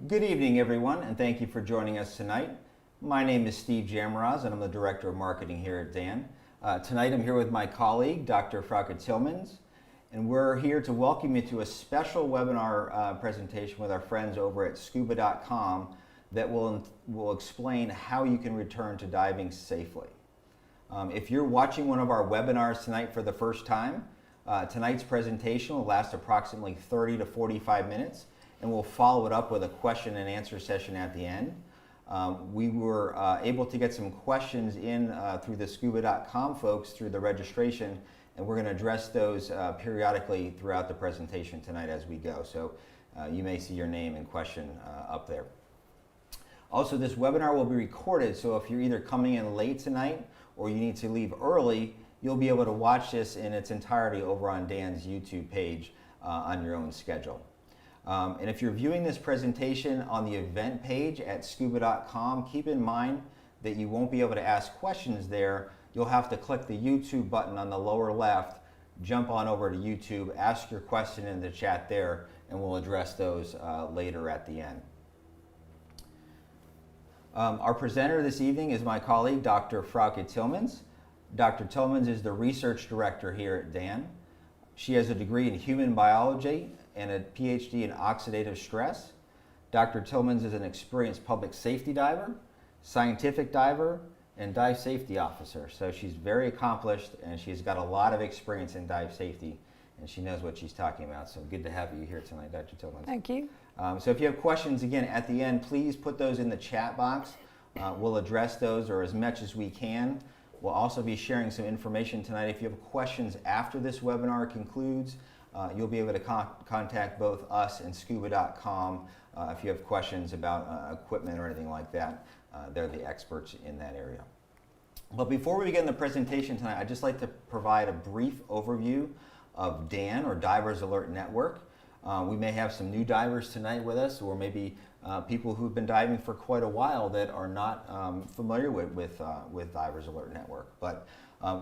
Good evening, everyone, and thank you for joining us tonight. My name is Steve Jamraz, and I'm the Director of Marketing here at DAN. Tonight I'm here with my colleague, Dr. Frauke Tillmans, and we're here to welcome you to a special webinar presentation with our friends over at Scuba.com that will explain how you can return to diving safely. If you're watching one of our webinars tonight for the first time, tonight's presentation will last approximately 30 to 45 minutes, and we'll follow it up with a question and answer session at the end. We were able to get some questions in through the Scuba.com folks through the registration, and we're going to address those periodically throughout the presentation tonight as we go. So you may see your name and question up there. Also, this webinar will be recorded, so if you're either coming in late tonight or you need to leave early, you'll be able to watch this in its entirety over on Dan's YouTube page on your own schedule. And if you're viewing this presentation on the event page at Scuba.com, keep in mind that you won't be able to ask questions there. You'll have to click the YouTube button on the lower left, jump on over to YouTube, ask your question in the chat there, and we'll address those later at the end. Our presenter this evening is my colleague, Dr. Frauke Tillmans. Dr. Tillmans is the research director here at DAN. She has a degree in human biology and a PhD in oxidative stress. Dr. Tillmans is an experienced public safety diver, scientific diver, and dive safety officer. So she's very accomplished, and she's got a lot of experience in dive safety, and she knows what she's talking about. So good to have you here tonight, Dr. Tillmans. Thank you. So if you have questions, again, at the end, please put those in the chat box. We'll address those, or as much as we can. We'll also be sharing some information tonight. If you have questions after this webinar concludes, you'll be able to contact both us and Scuba.com if you have questions about equipment or anything like that. They're the experts in that area. But before we begin the presentation tonight, I'd just like to provide a brief overview of DAN, or Divers Alert Network. We may have some new divers tonight with us, or maybe people who've been diving for quite a while that are not familiar with Divers Alert Network. But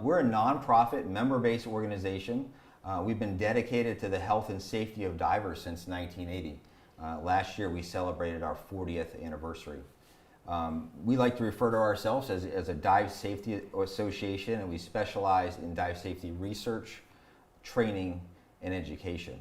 we're a nonprofit, member-based organization. We've been dedicated to the health and safety of divers since 1980. Last year we celebrated our 40th anniversary. We like to refer to ourselves as a dive safety association, and we specialize in dive safety research, training, and education.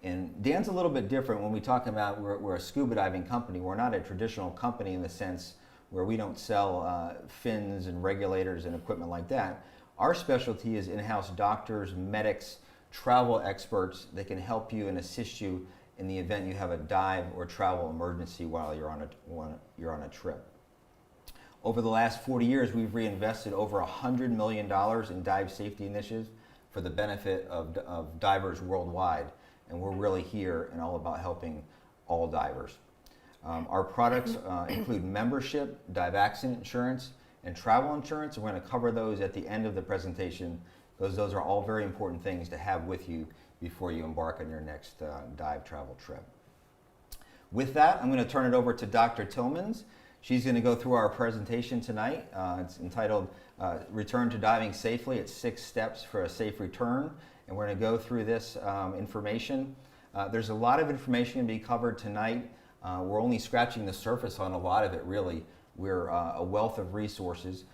And DAN's a little bit different when we talk about we're a scuba diving company. We're not a traditional company in the sense where we don't sell fins and regulators and equipment like that. Our specialty is in-house doctors, medics, travel experts that can help you and assist you in the event you have a dive or travel emergency while you're on a trip. Over the last 40 years, we've reinvested over $100 million in dive safety initiatives for the benefit of divers worldwide. And we're really here and all about helping all divers. Our products include membership, dive accident insurance, and travel insurance. And we're going to cover those at the end of the presentation, because those are all very important things to have with you before you embark on your next dive travel trip. With that, I'm going to turn it over to Dr. Tillmans. She's going to go through our presentation tonight. It's entitled Return to Diving Safely. It's 6 steps for a safe return. And we're going to go through this information. There's a lot of information going to be covered tonight. We're only scratching the surface on a lot of it, really. We're a wealth of resources.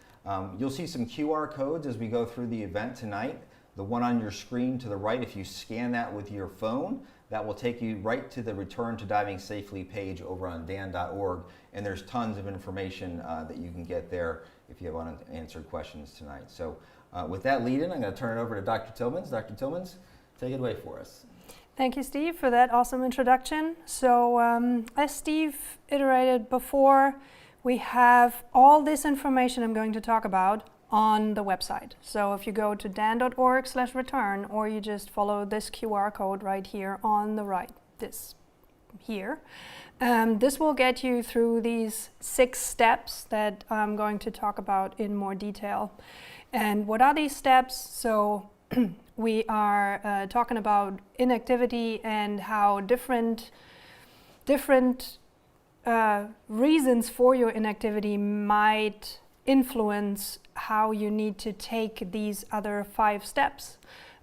You'll see some QR codes as we go through the event tonight. The one on your screen to the right, if you scan that with your phone, that will take you right to the Return to Diving Safely page over on dan.org. And there's tons of information that you can get there if you have unanswered questions tonight. So with that lead in, I'm going to turn it over to Dr. Tillmans. Dr. Tillmans, take it away for us. Thank you, Steve, for that awesome introduction. So as Steve iterated before, we have all this information I'm going to talk about on the website. So if you go to dan.org/return, or you just follow this QR code right here on the right, this here, this will get you through these 6 steps that I'm going to talk about in more detail. And what are these steps? So we are talking about inactivity and how different reasons for your inactivity might influence how you need to take these other 5 steps.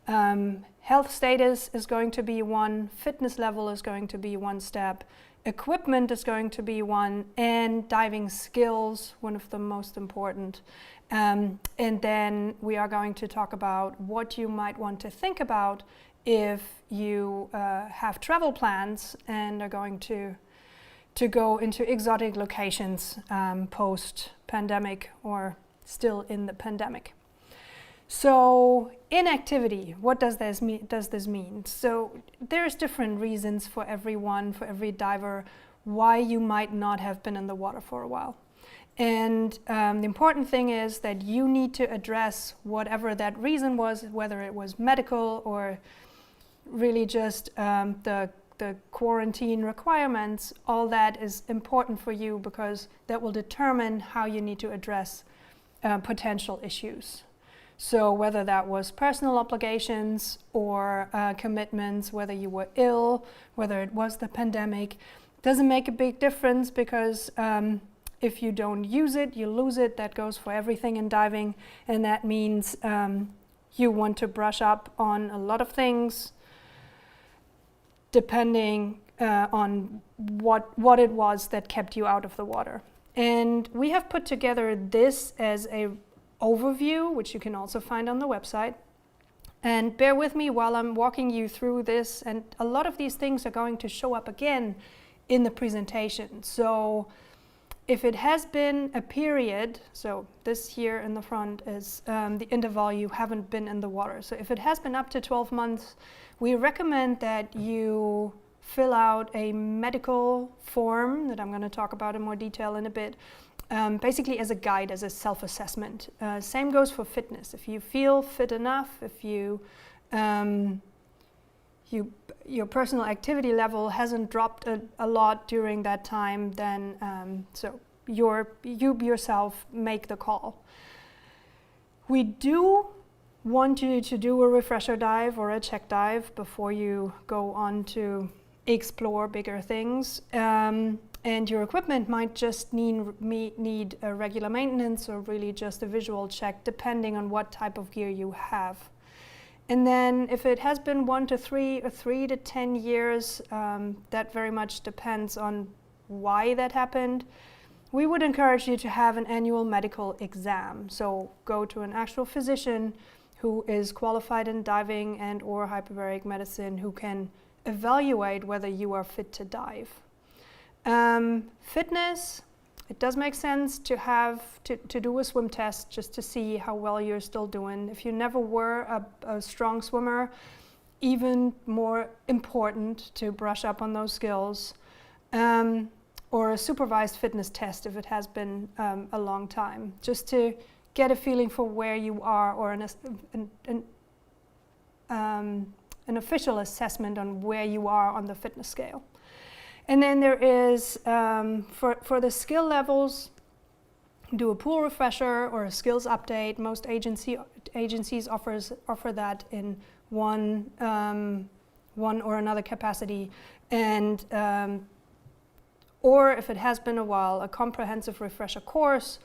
Health status is going to be one, fitness level is going to be one step, Equipment is going to be one, and diving skills, one of the most important. And then we are going to talk about what you might want to think about if you have travel plans and are going to go into exotic locations post-pandemic or still in the pandemic. So inactivity, what does this mean? So there's different reasons for everyone, for every diver, why you might not have been in the water for a while. And the important thing is that you need to address whatever that reason was, whether it was medical or really just the quarantine requirements. All that is important for you because that will determine how you need to address potential issues. So whether that was personal obligations or commitments, whether you were ill, whether it was the pandemic, doesn't make a big difference because if you don't use it, you lose it. That goes for everything in diving, and that means you want to brush up on a lot of things depending on what it was that kept you out of the water. And we have put together this as a overview, which you can also find on the website. And bear with me while I'm walking you through this, and a lot of these things are going to show up again in the presentation. So if it has been a period, so this here in the front is the interval you haven't been in the water. So if it has been up to 12 months, we recommend that you fill out a medical form that I'm going to talk about in more detail in a bit, basically as a guide, as a self-assessment. Same goes for fitness. If you feel fit enough, if your personal activity level hasn't dropped a lot during that time, then so you yourself make the call. We do want you to do a refresher dive or a check dive before you go on to explore bigger things. And your equipment might just need a regular maintenance or really just a visual check, depending on what type of gear you have. And then if it has been 1 to 3 or 3 to 10 years, that very much depends on why that happened. We would encourage you to have an annual medical exam. So go to an actual physician who is qualified in diving and or hyperbaric medicine, who can evaluate whether you are fit to dive. Fitness, it does make sense to have to do a swim test just to see how well you're still doing. If you never were a strong swimmer, even more important to brush up on those skills. Or a supervised fitness test if it has been a long time, just to get a feeling for where you are, or an official assessment on where you are on the fitness scale. And then there is, for the skill levels, do a pool refresher or a skills update. Most agencies offer that in one or another capacity. And or if it has been a while, a comprehensive refresher course,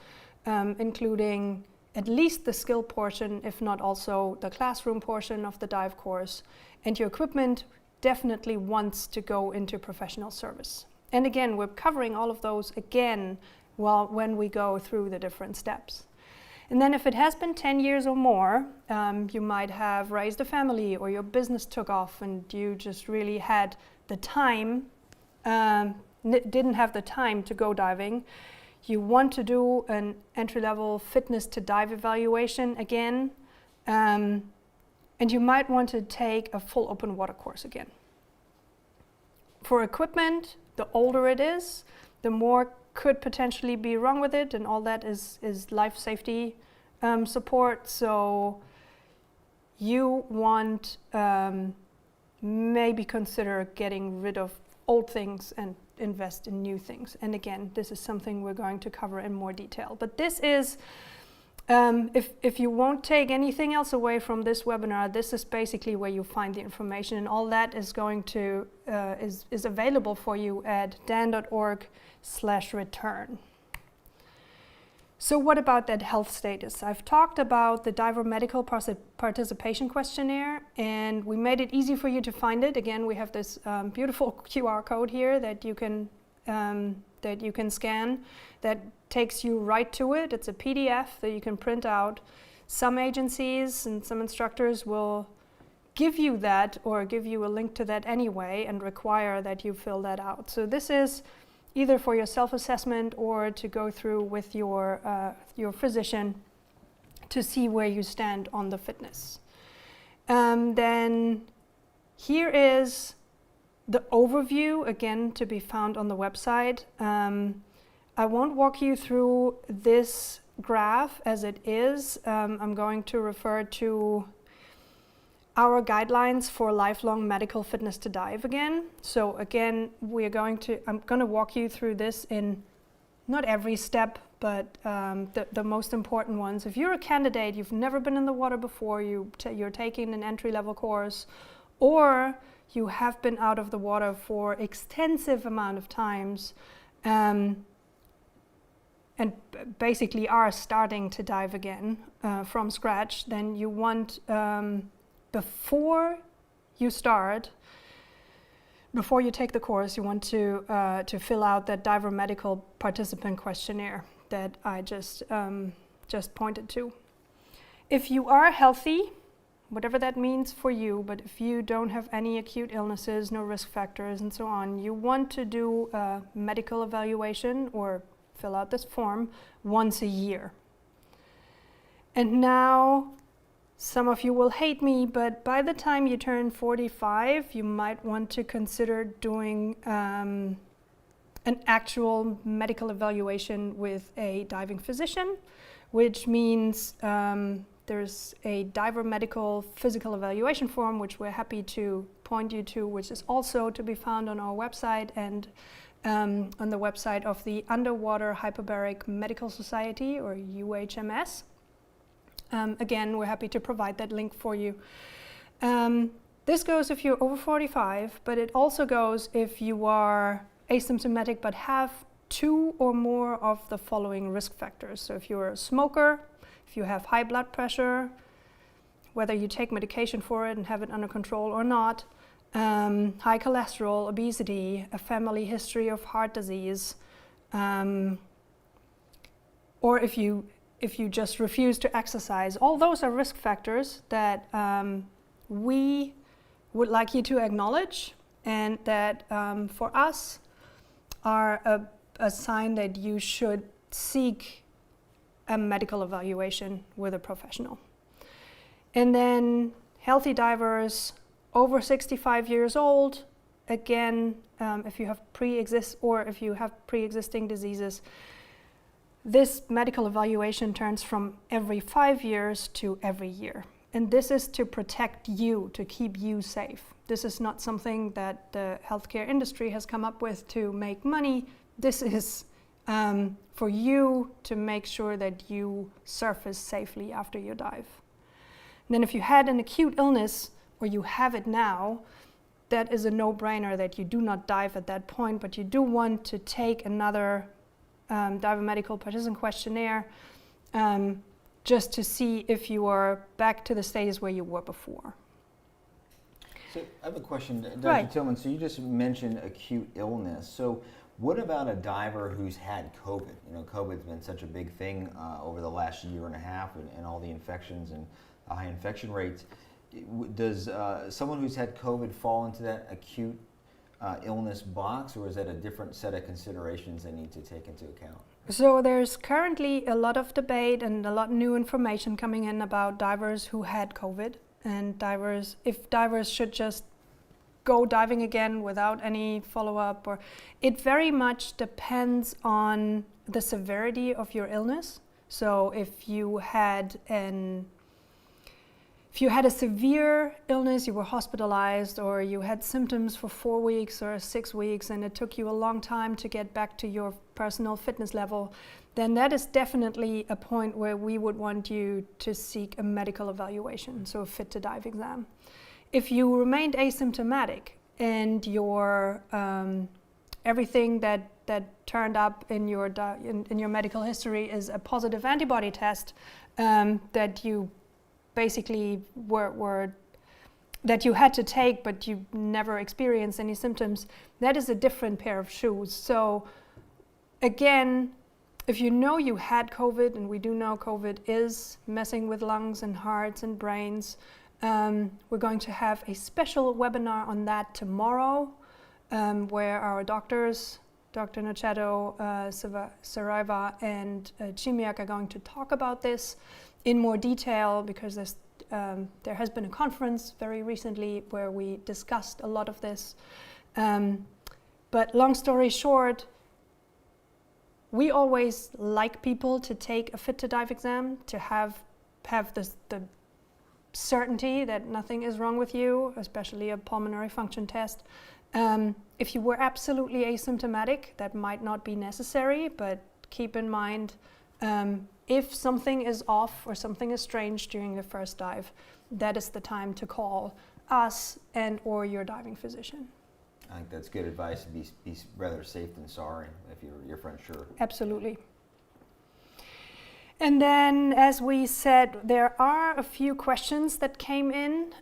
including at least the skill portion, if not also the classroom portion of the dive course. And your equipment definitely wants to go into professional service. And again, we're covering all of those again when we go through the different steps. And then if it has been 10 years or more, you might have raised a family, or your business took off and you just really had the time, didn't have the time to go diving. You want to do an entry-level fitness to dive evaluation again, and you might want to take a full open water course again. For equipment, the older it is, the more could potentially be wrong with it, and all that is life safety support. So you want maybe consider getting rid of old things and invest in new things. And again, this is something we're going to cover in more detail. But this is, if you won't take anything else away from this webinar, this is basically where you find the information, and all that is going to is available for you at dan.org/return. So what about that health status? I've talked about the diver medical participation questionnaire, and we made it easy for you to find it. Again, we have this beautiful QR code here that you can scan that takes you right to it. It's a PDF that you can print out. Some agencies and some instructors will give you that or give you a link to that anyway and require that you fill that out. So this is either for your self-assessment or to go through with your physician to see where you stand on the fitness. Then here is the overview, again, to be found on the website. I won't walk you through this graph as it is. I'm going to refer to our guidelines for lifelong medical fitness to dive again. So again, I'm going to walk you through this in not every step, but the most important ones. If you're a candidate, you've never been in the water before, you're taking an entry-level course, or you have been out of the water for extensive amount of times, and basically are starting to dive again from scratch, then you want before you take the course, you want to fill out that diver medical participant questionnaire that I just pointed to. If you are healthy, whatever that means for you, but if you don't have any acute illnesses, no risk factors, and so on, you want to do a medical evaluation or fill out this form once a year. And now, some of you will hate me, but by the time you turn 45, you might want to consider doing an actual medical evaluation with a diving physician, which means there's a diver medical physical evaluation form, which we're happy to point you to, which is also to be found on our website and on the website of the Underwater Hyperbaric Medical Society, or UHMS. Again, we're happy to provide that link for you. This goes if you're over 45, but it also goes if you are asymptomatic but have 2 or more of the following risk factors. So if you're a smoker, if you have high blood pressure, whether you take medication for it and have it under control or not, high cholesterol, obesity, a family history of heart disease, or if you just refuse to exercise. All those are risk factors that we would like you to acknowledge, and that for us are a sign that you should seek a medical evaluation with a professional. And then healthy divers over 65 years old, again, if you have pre-existing diseases, this medical evaluation turns from every 5 years to every year. And this is to protect you, to keep you safe. This is not something that the healthcare industry has come up with to make money. This is for you to make sure that you surface safely after your dive. And then if you had an acute illness, or you have it now, that is a no-brainer that you do not dive at that point, but you do want to take another diver medical participant questionnaire just to see if you are back to the status where you were before. So I have a question, Dr. Right. Tillman. So you just mentioned acute illness. So what about a diver who's had COVID? You know, COVID's been such a big thing over the last year and a half, and all the infections and high infection rates. Does someone who's had COVID fall into that acute illness box, or is that a different set of considerations they need to take into account? So there's currently a lot of debate and a lot of new information coming in about divers who had COVID, and if divers should just go diving again without any follow-up, or it very much depends on the severity of your illness. So if you had a severe illness, you were hospitalized, or you had symptoms for 4 weeks or 6 weeks, and it took you a long time to get back to your personal fitness level, then that is definitely a point where we would want you to seek a medical evaluation, so a fit to dive exam. If you remained asymptomatic and your everything that turned up in your in your medical history is a positive antibody test, that you basically were that you had to take, but you never experienced any symptoms, that is a different pair of shoes. So again, if you know you had COVID, and we do know COVID is messing with lungs and hearts and brains, we're going to have a special webinar on that tomorrow, where our doctors, Dr. Noceto, Saraiva, and Chimiak are going to talk about this in more detail, because there has been a conference very recently where we discussed a lot of this. But long story short, we always like people to take a fit to dive exam, to have the certainty that nothing is wrong with you, especially a pulmonary function test. If you were absolutely asymptomatic, that might not be necessary, but keep in mind, if something is off or something is strange during the first dive, that is the time to call us and or your diving physician. I think that's good advice. Be rather safe than sorry if you're for sure. Absolutely. And then, as we said, there are a few questions that came in.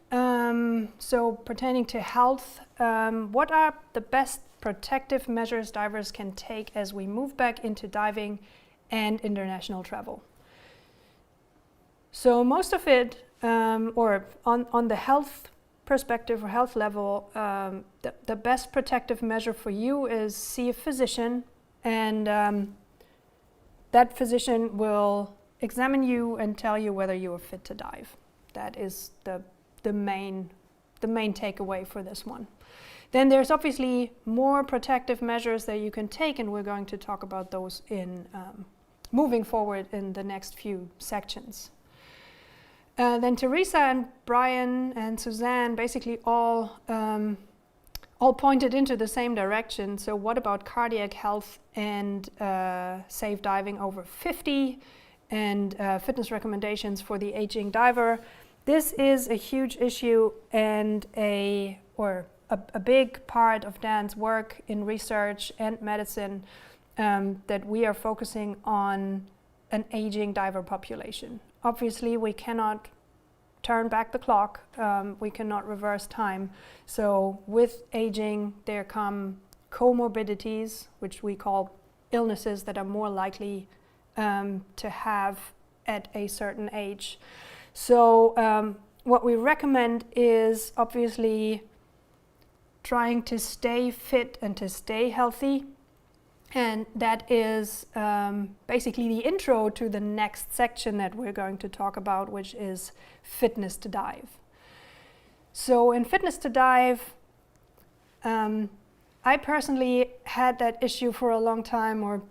So pertaining to health, what are the best protective measures divers can take as we move back into diving and international travel? So most of it, or on the health perspective or health level, the best protective measure for you is see a physician, and that physician will examine you and tell you whether you are fit to dive. That is the main takeaway for this one. Then there's obviously more protective measures that you can take, and we're going to talk about those in moving forward in the next few sections. Then Teresa and Brian and Suzanne basically all pointed into the same direction. So what about cardiac health and safe diving over 50, and fitness recommendations for the aging diver? This is a huge issue and a big part of Dan's work in research and medicine, that we are focusing on an aging diver population. Obviously, we cannot turn back the clock. We cannot reverse time. So with aging, there come comorbidities, which we call illnesses that are more likely to have at a certain age. So what we recommend is obviously trying to stay fit and to stay healthy. And that is basically the intro to the next section that we're going to talk about, which is fitness to dive. So in fitness to dive, I personally had that issue for a long time, or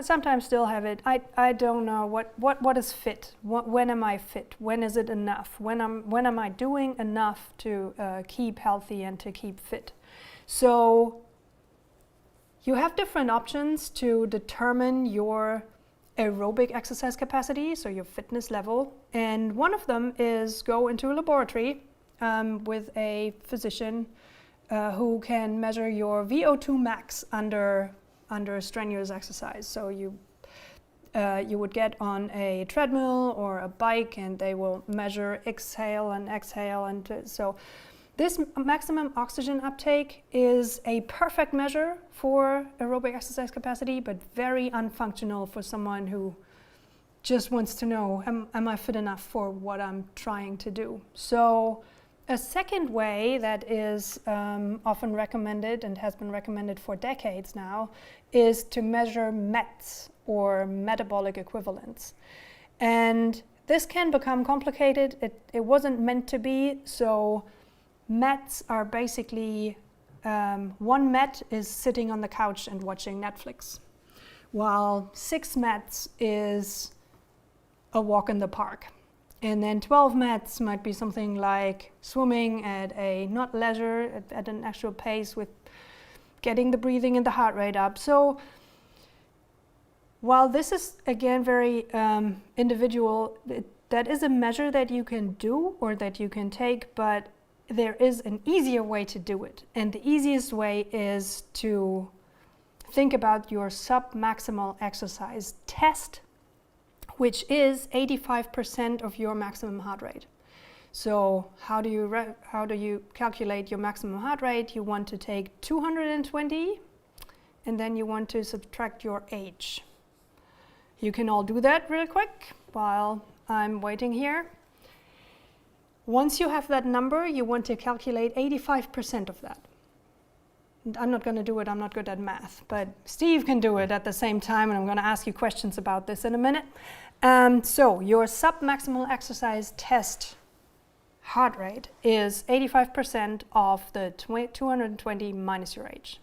sometimes still have it. I don't know what is fit. When am I fit? When is it enough? When am I doing enough to keep healthy and to keep fit? So you have different options to determine your aerobic exercise capacity, so your fitness level. And one of them is go into a laboratory with a physician who can measure your VO2 max under strenuous exercise. So you would get on a treadmill or a bike, and they will measure exhale and exhale, and so this maximum oxygen uptake is a perfect measure for aerobic exercise capacity, but very unfunctional for someone who just wants to know, am I fit enough for what I'm trying to do? So a second way that is often recommended and has been recommended for decades now is to measure METs, or metabolic equivalents. And this can become complicated. It wasn't meant to be. So METs are basically, one MET is sitting on the couch and watching Netflix, while 6 METs is a walk in the park. And then 12 METs might be something like swimming at a not leisure, at an actual pace, with getting the breathing and the heart rate up. So while this is, again, very individual, that is a measure that you can do or that you can take, but there is an easier way to do it. And the easiest way is to think about your sub-maximal exercise test, which is 85% of your maximum heart rate. So how do you calculate your maximum heart rate? You want to take 220 and then you want to subtract your age. You can all do that real quick while I'm waiting here. Once you have that number, you want to calculate 85% of that. I'm not going to do it, I'm not good at math, but Steve can do it at the same time, and I'm going to ask you questions about this in a minute. So your sub-maximal exercise test heart rate is 85% of the 220 minus your age.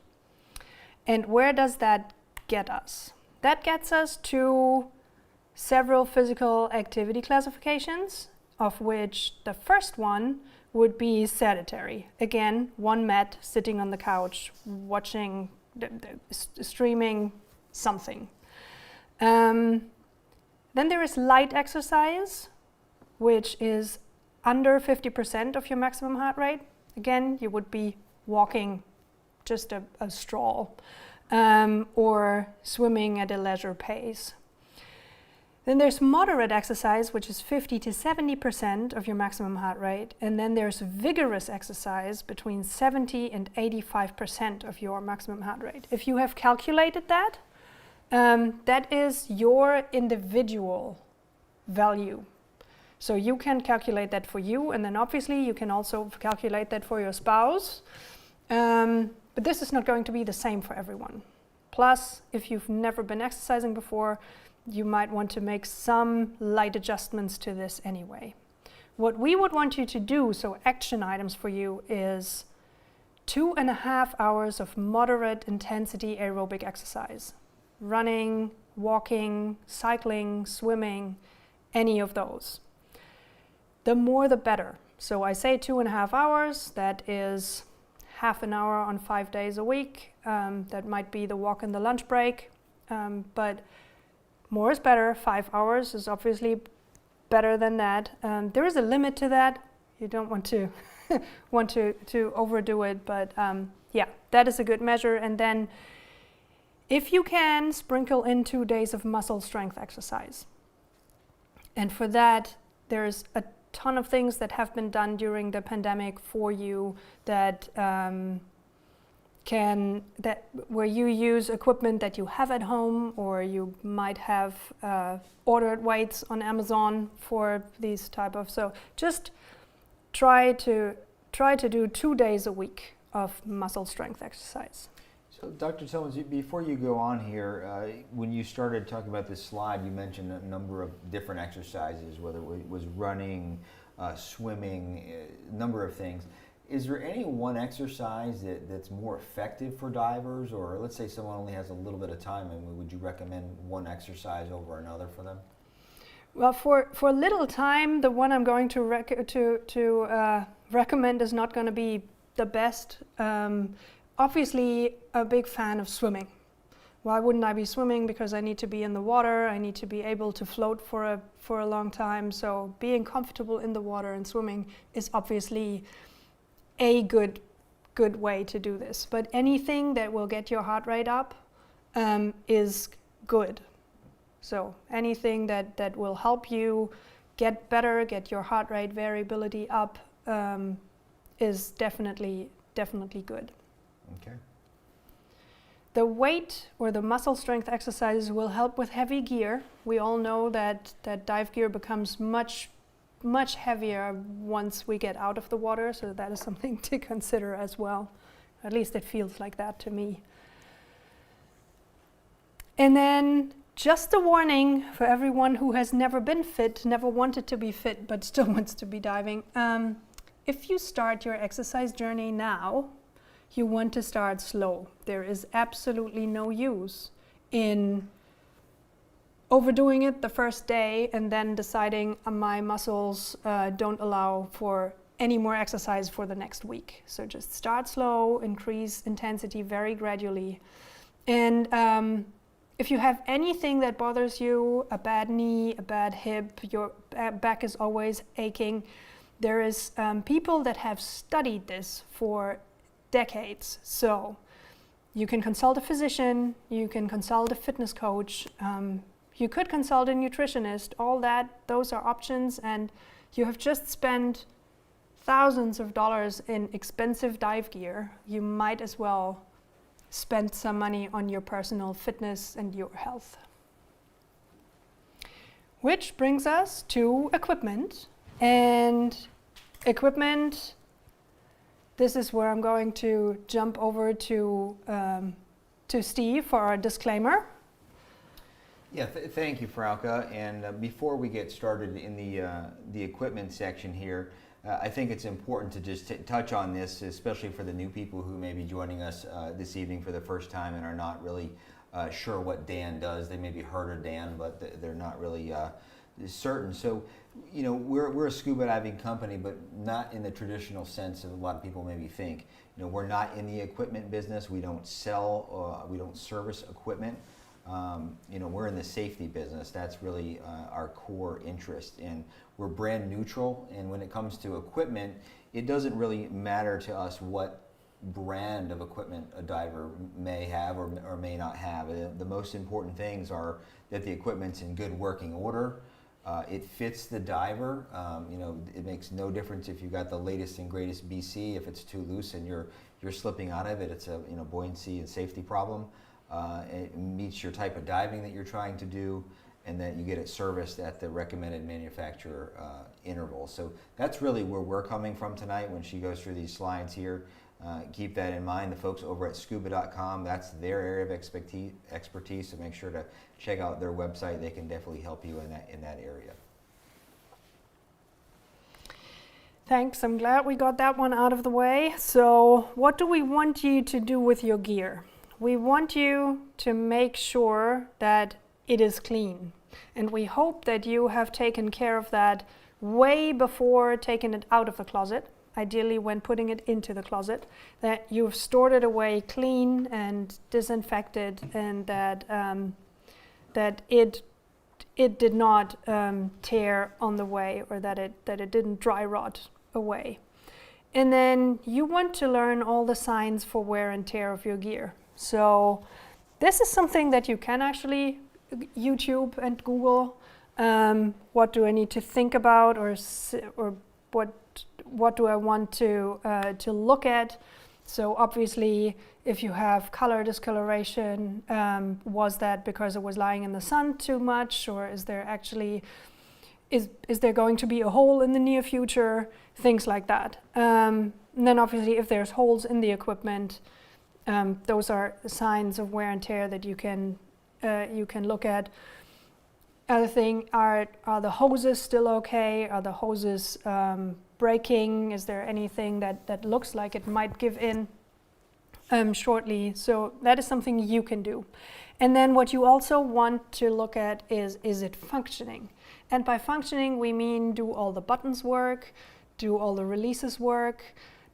And where does that get us? That gets us to several physical activity classifications, of which the first one would be sedentary. Again, one mat, sitting on the couch, watching, streaming something. Then there is light exercise, which is under 50% of your maximum heart rate. Again, you would be walking just a stroll, or swimming at a leisure pace. Then there's moderate exercise, which is 50 to 70% of your maximum heart rate. And then there's vigorous exercise between 70 and 85% of your maximum heart rate. If you have calculated that, that is your individual value. So you can calculate that for you, and then obviously you can also calculate that for your spouse. But this is not going to be the same for everyone. Plus, if you've never been exercising before, you might want to make some light adjustments to this anyway. What we would want you to do, so action items for you, is 2.5 hours of moderate intensity aerobic exercise. Running, walking, cycling, swimming, any of those. The more the better. So I say 2.5 hours, that is half an hour on 5 days a week. That might be the walk and the lunch break, but more is better. 5 hours is obviously better than that. There is a limit to that. You don't want to to overdo it, but yeah, that is a good measure. And then if you can, sprinkle in 2 days of muscle strength exercise. And for that, there's a ton of things that have been done during the pandemic for you that where you use equipment that you have at home, or you might have ordered weights on Amazon for these type of. So just try to do 2 days a week of muscle strength exercise. So Dr. Tillmans, before you go on here, when you started talking about this slide, you mentioned a number of different exercises, whether it was running, swimming, a number of things. Is there any one exercise that's more effective for divers, or let's say someone only has a little bit of time, and would you recommend one exercise over another for them? Well, for little time, the one I'm going to recommend is not going to be the best. Obviously, a big fan of swimming. Why wouldn't I be swimming? Because I need to be in the water. I need to be able to float for a long time. So being comfortable in the water and swimming is obviously a good way to do this. But anything that will get your heart rate up is good. So anything that will help you get better, get your heart rate variability up, is definitely good. Okay. The weight or the muscle strength exercises will help with heavy gear. We all know that dive gear becomes much heavier once we get out of the water, so that is something to consider as well. At least it feels like that to me. And then just a warning for everyone who has never been fit, never wanted to be fit, but still wants to be diving. If you start your exercise journey now, you want to start slow. There is absolutely no use in overdoing it the first day and then deciding my muscles don't allow for any more exercise for the next week. So just start slow, increase intensity very gradually. And if you have anything that bothers you, a bad knee, a bad hip, your back is always aching, there is people that have studied this for decades. So You can consult a physician, you can consult a fitness coach, you could consult a nutritionist, all that, those are options, and you have just spent thousands of dollars in expensive dive gear. You might as well spend some money on your personal fitness and your health. Which brings us to equipment. And equipment, this is where I'm going to jump over to Steve for our disclaimer. Yeah, thank you, Frauke. And before we get started in the equipment section here, I think it's important to just touch on this, especially for the new people who may be joining us this evening for the first time and are not really sure what Dan does. They maybe heard of Dan, but they're not really certain. So, you know, we're a scuba diving company, but not in the traditional sense of a lot of people maybe think. You know, we're not in the equipment business. We don't sell, we don't service equipment. You know, we're in the safety business. That's really our core interest, and we're brand neutral. And when it comes to equipment, it doesn't really matter to us what brand of equipment a diver may have or may not have. The most important things are that the equipment's in good working order. It fits the diver. You know, it makes no difference if you've got the latest and greatest BC. If it's too loose and you're slipping out of it, it's a buoyancy and safety problem. It meets your type of diving that you're trying to do, and that you get it serviced at the recommended manufacturer interval. So that's really where we're coming from tonight when she goes through these slides here. Keep that in mind. The folks over at Scuba.com, that's their area of expertise, so make sure to check out their website. They can definitely help you in that area. Thanks, I'm glad we got that one out of the way. So what do we want you to do with your gear? We want you to make sure that it is clean. And we hope that you have taken care of that way before taking it out of the closet, ideally when putting it into the closet, that you've stored it away clean and disinfected, and that it did not tear on the way, or that it didn't dry rot away. And then you want to learn all the signs for wear and tear of your gear. So this is something that you can actually YouTube and Google. What do I need to think about, or what do I want to look at? So obviously, if you have color discoloration, was that because it was lying in the sun too much, or is there actually is there going to be a hole in the near future? Things like that. And then obviously, if there's holes in the equipment, those are signs of wear and tear that you can look at. Other thing, are the hoses still okay? Are the hoses breaking? Is there anything that looks like it might give in shortly? So that is something you can do. And then what you also want to look at is it functioning? And by functioning, we mean, do all the buttons work? Do all the releases work?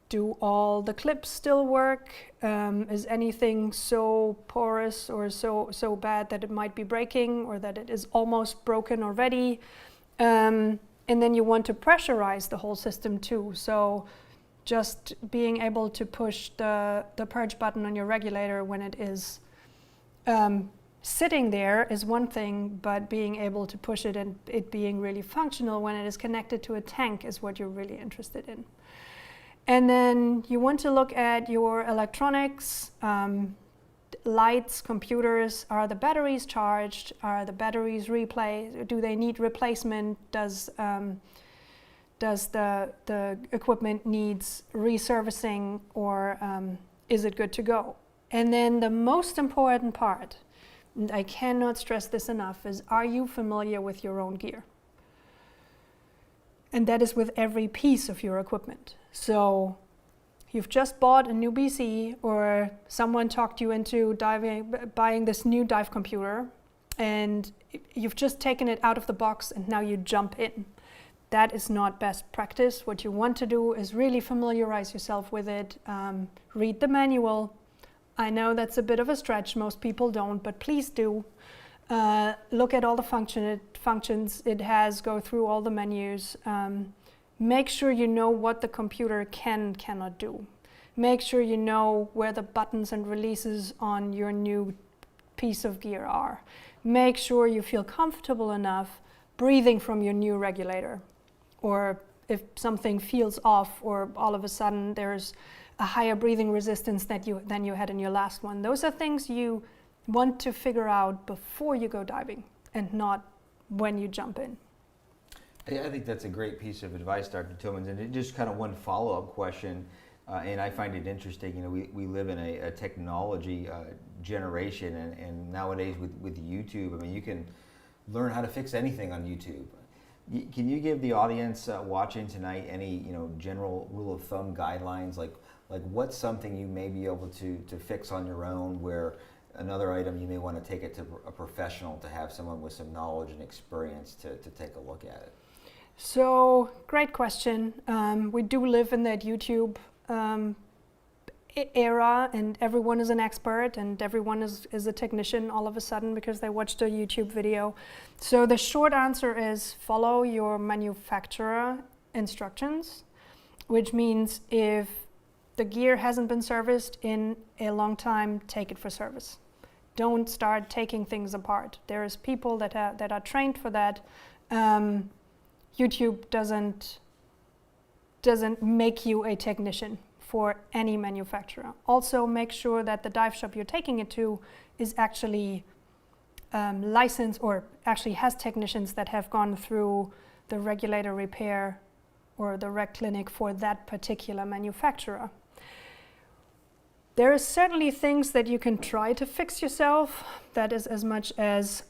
Do all the clips still work? Is anything so porous or so bad that it might be breaking, or that it is almost broken already? And then you want to pressurize the whole system too. So just being able to push the purge button on your regulator when it is sitting there is one thing, but being able to push it and it being really functional when it is connected to a tank is what you're really interested in. And then you want to look at your electronics, lights, computers. Are the batteries charged? Are the batteries replaced? Do they need replacement? Does the equipment needs reservicing, or is it good to go? And then the most important part, and I cannot stress this enough, is, are you familiar with your own gear? And that is with every piece of your equipment. So you've just bought a new BC, or someone talked you into buying this new dive computer, and you've just taken it out of the box and now you jump in. That is not best practice. What you want to do is really familiarize yourself with it. Read the manual. I know that's a bit of a stretch, most people don't, but please do. Look at all the functions it has, go through all the menus. Make sure you know what the computer cannot do. Make sure you know where the buttons and releases on your new piece of gear are. Make sure you feel comfortable enough breathing from your new regulator. Or if something feels off, or all of a sudden there's a higher breathing resistance than you had in your last one. Those are things you want to figure out before you go diving and not when you jump in. I think that's a great piece of advice, Dr. Tillmans, and just kind of one follow-up question, and I find it interesting. You know, we live in a technology generation, and nowadays with YouTube, I mean, you can learn how to fix anything on YouTube. Can you give the audience watching tonight any general rule of thumb guidelines, like what's something you may be able to fix on your own, where another item you may want to take it to a professional, to have someone with some knowledge and experience to take a look at it? So, great question. We do live in that YouTube era, and everyone is an expert and everyone is a technician all of a sudden because they watched a YouTube video. So the short answer is follow your manufacturer instructions, which means if the gear hasn't been serviced in a long time, take it for service. Don't start taking things apart. There's people that are trained for that. YouTube doesn't make you a technician for any manufacturer. Also, make sure that the dive shop you're taking it to is actually licensed, or actually has technicians that have gone through the Regulator repair or the rec clinic for that particular manufacturer. There are certainly things that you can try to fix yourself. That is as much as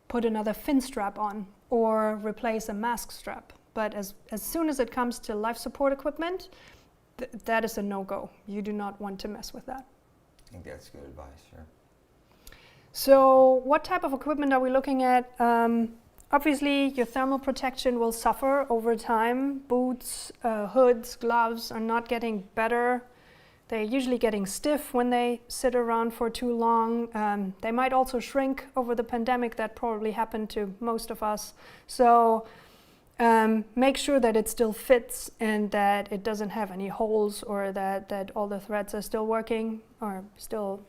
put another fin strap on or replace a mask strap. But as soon as it comes to life support equipment, that is a no-go. You do not want to mess with that. I think that's good advice, sure. So what type of equipment are we looking at? Obviously, your thermal protection will suffer over time. Boots, hoods, gloves are not getting better. They're usually getting stiff when they sit around for too long. They might also shrink over the pandemic. That probably happened to most of us. So make sure that it still fits and that it doesn't have any holes, or that all the threads are still working or still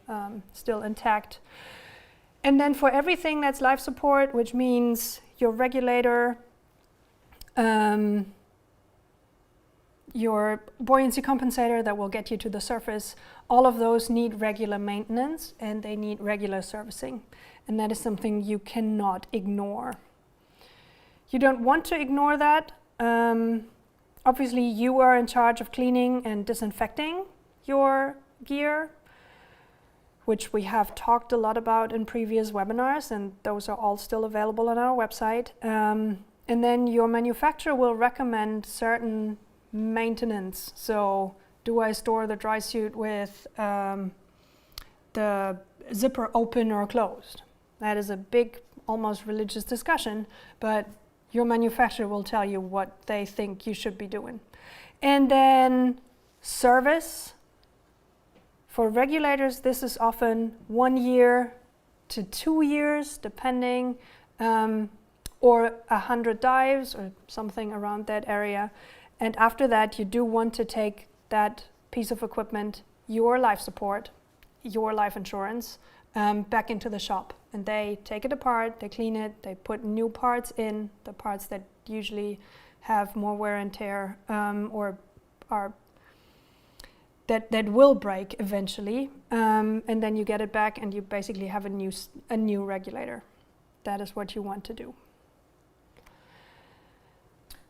intact. And then for everything that's life support, which means your regulator, your buoyancy compensator that will get you to the surface, all of those need regular maintenance and they need regular servicing. And that is something you cannot ignore. You don't want to ignore that. Obviously, you are in charge of cleaning and disinfecting your gear, which we have talked a lot about in previous webinars, and those are all still available on our website. And then your manufacturer will recommend certain maintenance. So, do I store the dry suit with the zipper open or closed? That is a big, almost religious discussion, but your manufacturer will tell you what they think you should be doing. And then service. For regulators, this is often 1 year to 2 years, depending, or 100 dives or something around that area. And after that, you do want to take that piece of equipment, your life support, your life insurance, back into the shop. And they take it apart, they clean it, they put new parts in, the parts that usually have more wear and tear, or are that will break eventually, and then you get it back and you basically have a new regulator. That is what you want to do.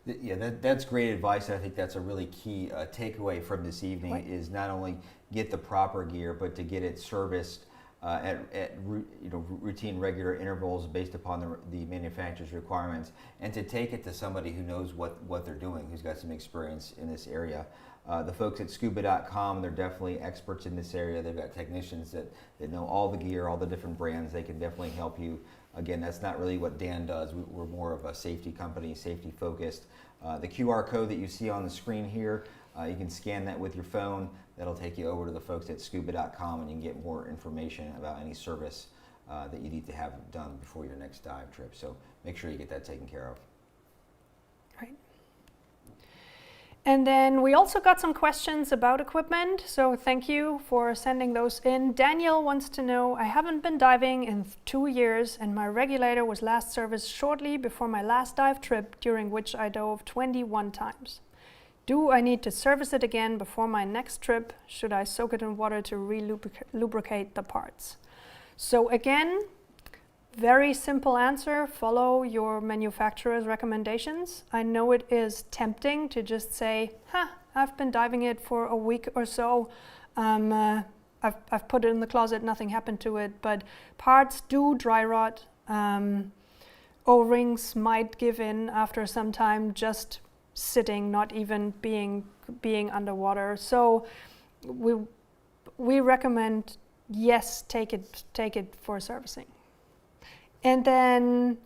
Yeah, that's great advice. I think that's a really key takeaway from this evening, Right. is not only get the proper gear, but to get it serviced at routine, regular intervals based upon the manufacturer's requirements, and to take it to somebody who knows what they're doing, who's got some experience in this area. The folks at Scuba.com, they're definitely experts in this area. They've got technicians that know all the gear, all the different brands. They can definitely help you. Again, that's not really what Dan does. We're more of a safety company, safety focused. The QR code that you see on the screen here, you can scan that with your phone. That'll take you over to the folks at Scuba.com, and you can get more information about any service that you need to have done before your next dive trip. So make sure you get that taken care of. Right. And then we also got some questions about equipment, so thank you for sending those in. Daniel wants to know, I haven't been diving in 2 years and my regulator was last serviced shortly before my last dive trip, during which I dove 21 times. Do I need to service it again before my next trip? Should I soak it in water to re-lubricate the parts? So again, very simple answer, follow your manufacturer's recommendations. I know it is tempting to just say, I've been diving it for a week or so. I've put it in the closet, nothing happened to it, but parts do dry rot. O-rings might give in after some time just sitting, not even being underwater. So we recommend, yes, take it for servicing. And then,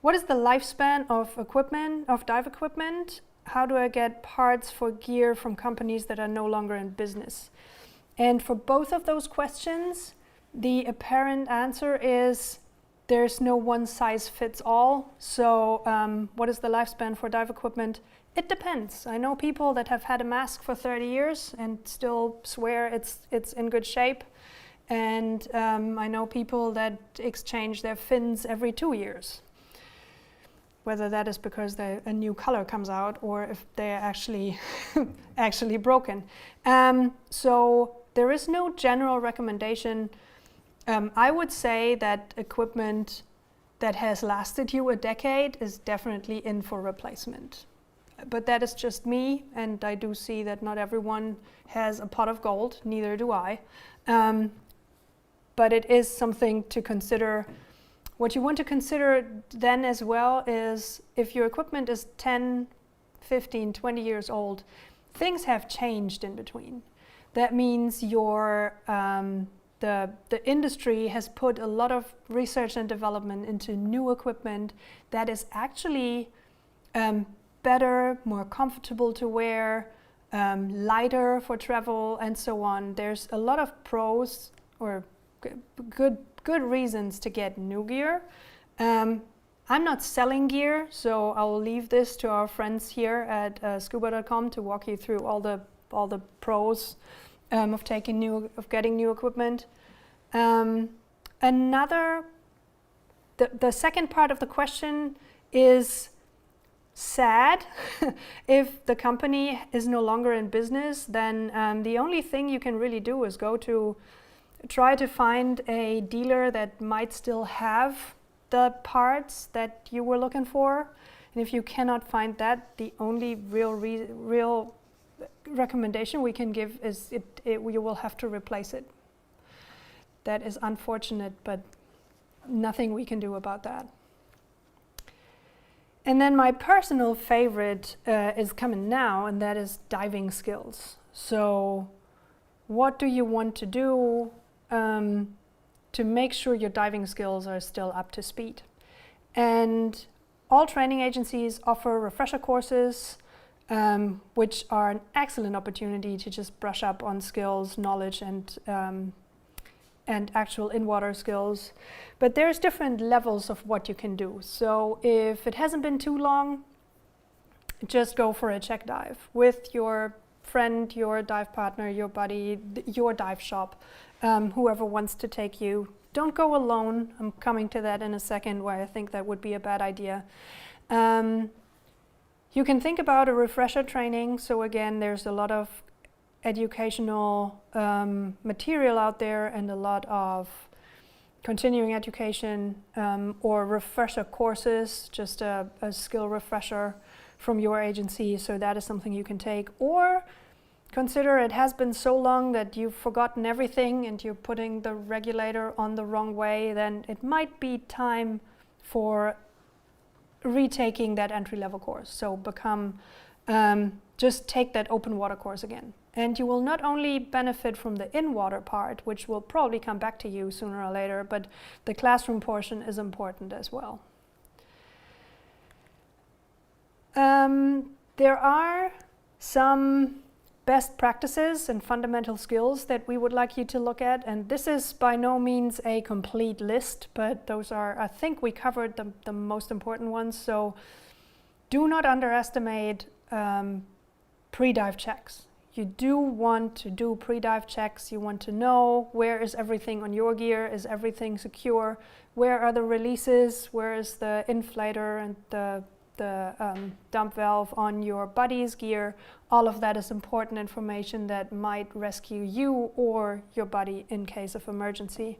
what is the lifespan of equipment, of dive equipment? How do I get parts for gear from companies that are no longer in business? And for both of those questions, the apparent answer is there's no one size fits all. So what is the lifespan for dive equipment? It depends. I know people that have had a mask for 30 years and still swear it's in good shape. And I know people that exchange their fins every 2 years. Whether that is because a new color comes out or if they're actually broken. So there is no general recommendation. I would say that equipment that has lasted you a decade is definitely in for replacement. But that is just me, and I do see that not everyone has a pot of gold, neither do I. But it is something to consider. What you want to consider then as well is if your equipment is 10, 15, 20 years old, things have changed in between. That means the industry has put a lot of research and development into new equipment that is actually better, more comfortable to wear, lighter for travel, and so on. There's a lot of pros or good reasons to get new gear. I'm not selling gear, so I'll leave this to our friends here at Scuba.com to walk you through all the pros of getting new equipment. The second part of the question is sad. If the company is no longer in business, then the only thing you can really do is try to find a dealer that might still have the parts that you were looking for. And if you cannot find that, the only real recommendation we can give is you will have to replace it. That is unfortunate, but nothing we can do about that. And then my personal favorite is coming now, and that is diving skills. So what do you want to do to make sure your diving skills are still up to speed? And all training agencies offer refresher courses, which are an excellent opportunity to just brush up on skills, knowledge, and actual in-water skills. But there's different levels of what you can do. So if it hasn't been too long, just go for a check dive with your friend, your dive partner, your buddy, your dive shop, whoever wants to take you. Don't go alone. I'm coming to that in a second, why I think that would be a bad idea. You can think about a refresher training. So again, there's a lot of educational material out there and a lot of continuing education or refresher courses, just a skill refresher from your agency. So that is something you can take. Or consider it has been so long that you've forgotten everything and you're putting the regulator on the wrong way, then it might be time for retaking that entry-level course. So just take that open water course again. And you will not only benefit from the in-water part, which will probably come back to you sooner or later, but the classroom portion is important as well. There are some best practices and fundamental skills that we would like you to look at, and this is by no means a complete list, but those are, I think we covered the most important ones. So do not underestimate pre-dive checks. You do want to do pre-dive checks. You want to know where is everything on your gear, is everything secure, where are the releases, where is the inflator and the dump valve on your buddy's gear. All of that is important information that might rescue you or your buddy in case of emergency.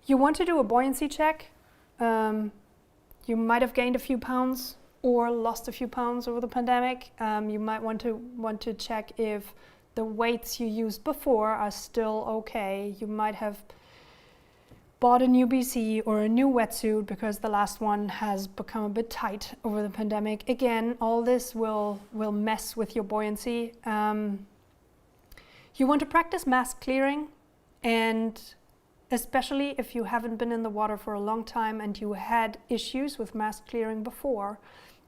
You want to do a buoyancy check. You might have gained a few pounds or lost a few pounds over the pandemic. You might want to check if the weights you used before are still okay. You might have bought a new BC or a new wetsuit because the last one has become a bit tight over the pandemic. Again, all this will mess with your buoyancy. You want to practice mask clearing, and especially if you haven't been in the water for a long time and you had issues with mask clearing before,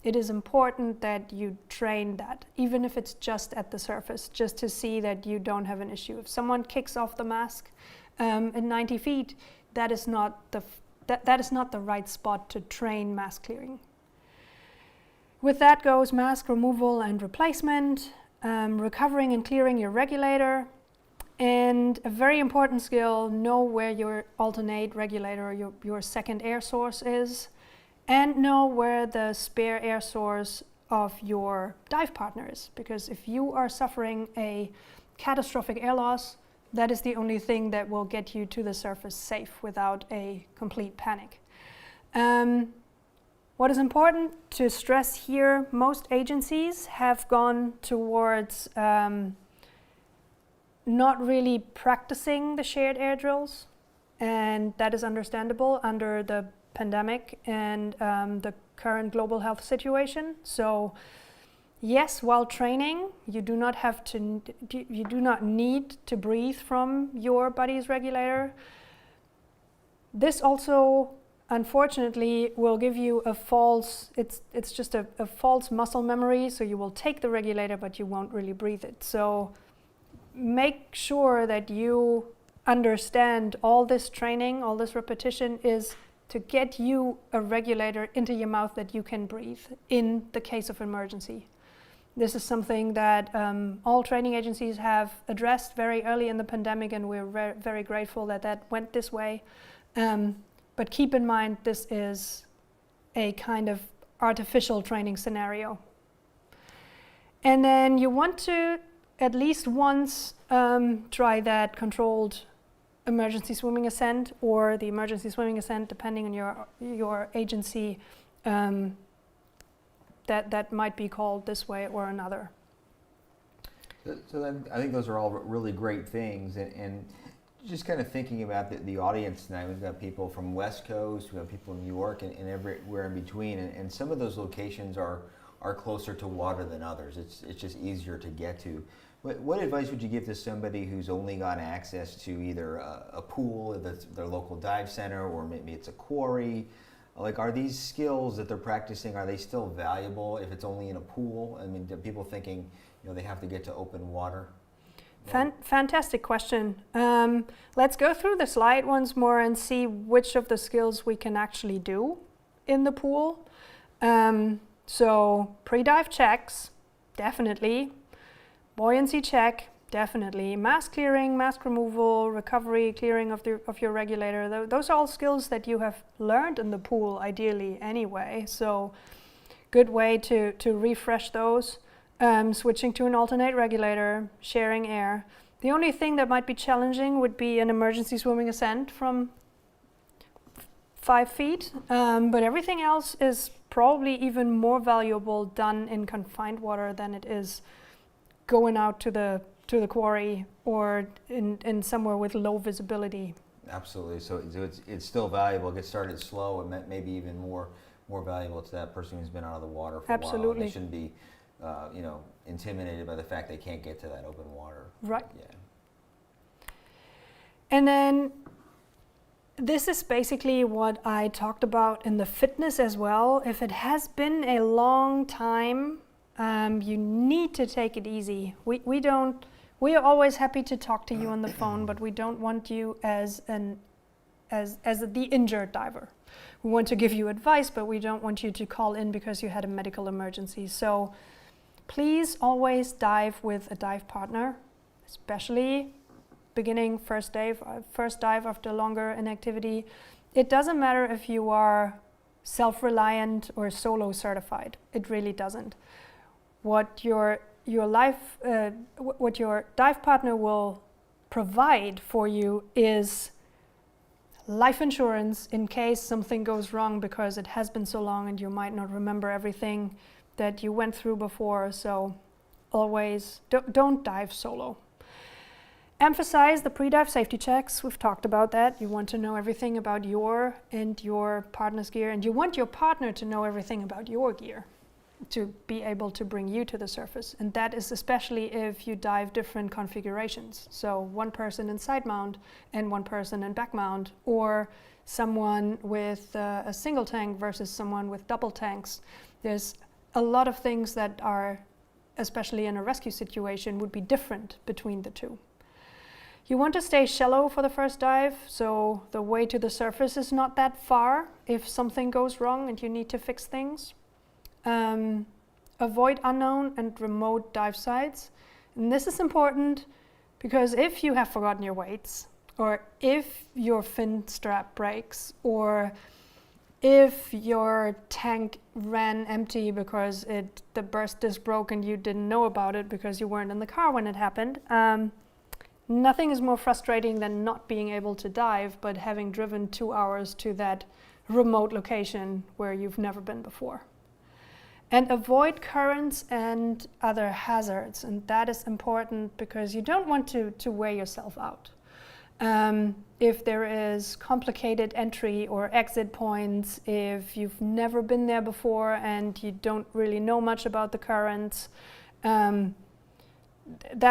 it is important that you train that, even if it's just at the surface, just to see that you don't have an issue. If someone kicks off the mask at 90 feet, that is not the right spot to train mask clearing. With that goes mask removal and replacement, recovering and clearing your regulator, and a very important skill, know where your alternate regulator or your second air source is, and know where the spare air source of your dive partner is. Because if you are suffering a catastrophic air loss, that is the only thing that will get you to the surface safe without a complete panic. What is important to stress here, most agencies have gone towards not really practicing the shared air drills, and that is understandable under the pandemic and the current global health situation. So yes, while training, you do not need to breathe from your buddy's regulator. This also, unfortunately, will give you a false, it's just a false muscle memory, so you will take the regulator, but you won't really breathe it. So make sure that you understand all this training, all this repetition is to get you a regulator into your mouth that you can breathe in the case of emergency. This is something that all training agencies have addressed very early in the pandemic, and we're very grateful that that went this way. But keep in mind, this is a kind of artificial training scenario. And then you want to at least once try that controlled emergency swimming ascent or the emergency swimming ascent, depending on your agency. That might be called this way or another. So then I think those are all really great things, and just kind of thinking about the audience tonight, we've got people from West Coast, we have people in New York, and everywhere in between, and some of those locations are closer to water than others. It's just easier to get to. What advice would you give to somebody who's only got access to either a pool, if it's their local dive center, or maybe it's a quarry? Like, are these skills that they're practicing, are they still valuable if it's only in a pool? I mean, are people thinking, they have to get to open water? Fantastic question. Let's go through the slide once more and see which of the skills we can actually do in the pool. So pre-dive checks, definitely. Buoyancy check, definitely. Mask clearing, mask removal, recovery, clearing of your regulator. Those are all skills that you have learned in the pool, ideally, anyway. So good way to refresh those. Switching to an alternate regulator, sharing air. The only thing that might be challenging would be an emergency swimming ascent from 5 feet. But everything else is probably even more valuable done in confined water than it is going out to the quarry or in somewhere with low visibility. Absolutely. So it's still valuable. Get started slow, and maybe even more valuable to that person who's been out of the water for a while. Absolutely. They shouldn't be intimidated by the fact they can't get to that open water. Right. Yeah. And then this is basically what I talked about in the fitness as well. If it has been a long time, you need to take it easy. We are always happy to talk to you on the phone, but we don't want you as the injured diver. We want to give you advice, but we don't want you to call in because you had a medical emergency. So please always dive with a dive partner, especially beginning first dive after longer inactivity. It doesn't matter if you are self-reliant or solo certified. It really doesn't. What your dive partner will provide for you is life insurance in case something goes wrong, because it has been so long and you might not remember everything that you went through before. So always don't dive solo. Emphasize the pre-dive safety checks. We've talked about that. You want to know everything about your and your partner's gear, and you want your partner to know everything about your gear to be able to bring you to the surface. And that is especially if you dive different configurations. So one person in side mount and one person in back mount, or someone with a single tank versus someone with double tanks. There's a lot of things that are, especially in a rescue situation, would be different between the two. You want to stay shallow for the first dive, so the way to the surface is not that far if something goes wrong and you need to fix things. Avoid unknown and remote dive sites. And this is important because if you have forgotten your weights, or if your fin strap breaks, or if your tank ran empty because the burst disc broke and you didn't know about it because you weren't in the car when it happened, nothing is more frustrating than not being able to dive but having driven 2 hours to that remote location where you've never been before. And avoid currents and other hazards, and that is important because you don't want to wear yourself out. If there is complicated entry or exit points, if you've never been there before and you don't really know much about the currents, that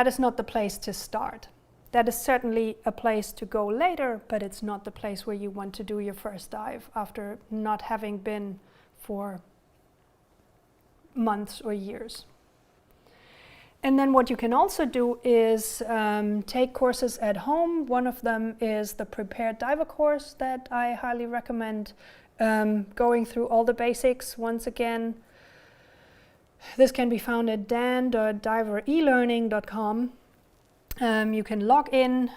is not the place to start. That is certainly a place to go later, but it's not the place where you want to do your first dive after not having been for months or years. And then what you can also do is take courses at home. One of them is the Prepared Diver course that I highly recommend, going through all the basics once again. This can be found at dan.diverelearning.com. You can log in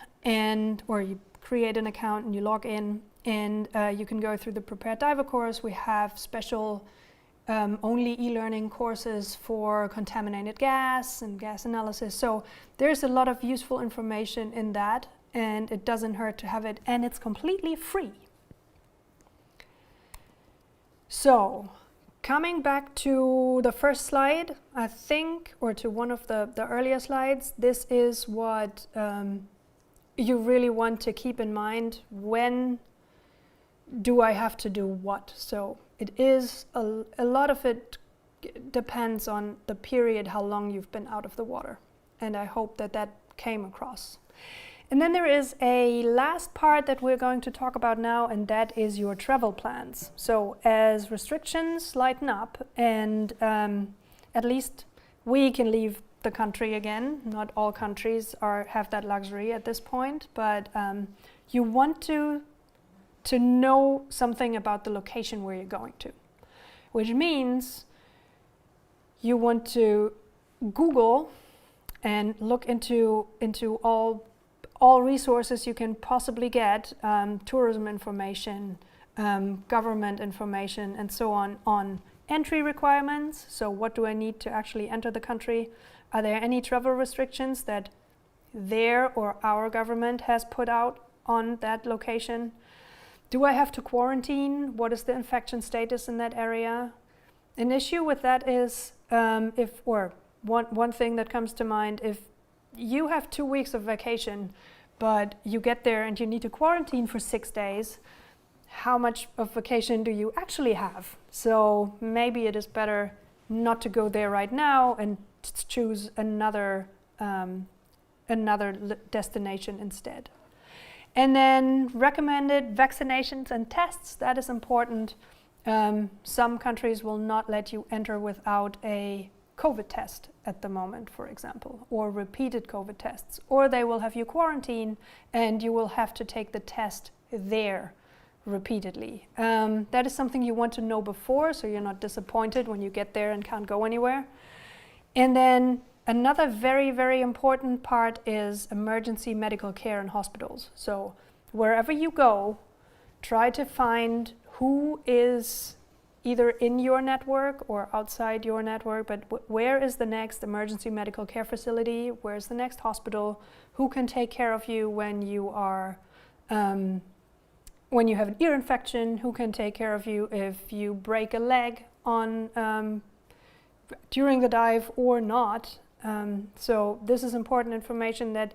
or you create an account and you log in, and you can go through the Prepared Diver course. We have special only e-learning courses for contaminated gas and gas analysis. So there's a lot of useful information in that, and it doesn't hurt to have it, and it's completely free. So coming back to the first slide, I think, or to one of the earlier slides, this is what you really want to keep in mind. When do I have to do what? So it is a lot of it depends on the period, how long you've been out of the water. And I hope that came across. And then there is a last part that we're going to talk about now, and that is your travel plans. So as restrictions lighten up and at least we can leave the country again. Not all countries have that luxury at this point, but you want to know something about the location where you're going to, which means you want to Google and look into all resources you can possibly get, tourism information, government information, and so on entry requirements. So what do I need to actually enter the country? Are there any travel restrictions that their or our government has put out on that location? Do I have to quarantine? What is the infection status in that area? An issue with that is one thing that comes to mind, if you have 2 weeks of vacation, but you get there and you need to quarantine for 6 days, how much of vacation do you actually have? So maybe it is better not to go there right now and choose another destination instead. And then recommended vaccinations and tests, that is important. Some countries will not let you enter without a COVID test at the moment, for example, or repeated COVID tests, or they will have you quarantine and you will have to take the test there repeatedly. That is something you want to know before, so you're not disappointed when you get there and can't go anywhere. And then another very, very important part is emergency medical care in hospitals. So wherever you go, try to find who is either in your network or outside your network, but where is the next emergency medical care facility? Where's the next hospital? Who can take care of you when you are, when you have an ear infection? Who can take care of you if you break a leg on during the dive or not? So this is important information that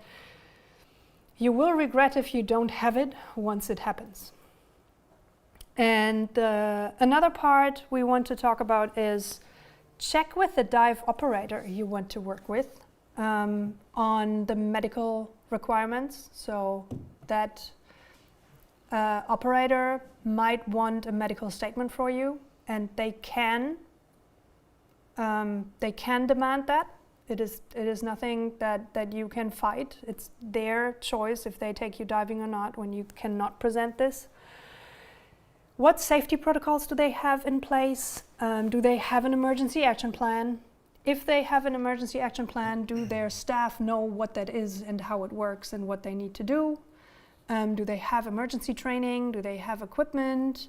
you will regret if you don't have it once it happens. And another part we want to talk about is check with the dive operator you want to work with on the medical requirements. So that operator might want a medical statement for you, and they can demand that. It is nothing that you can fight. It's their choice if they take you diving or not when you cannot present this. What safety protocols do they have in place? Do they have an emergency action plan? If they have an emergency action plan, do their staff know what that is and how it works and what they need to do? Do they have emergency training? Do they have equipment?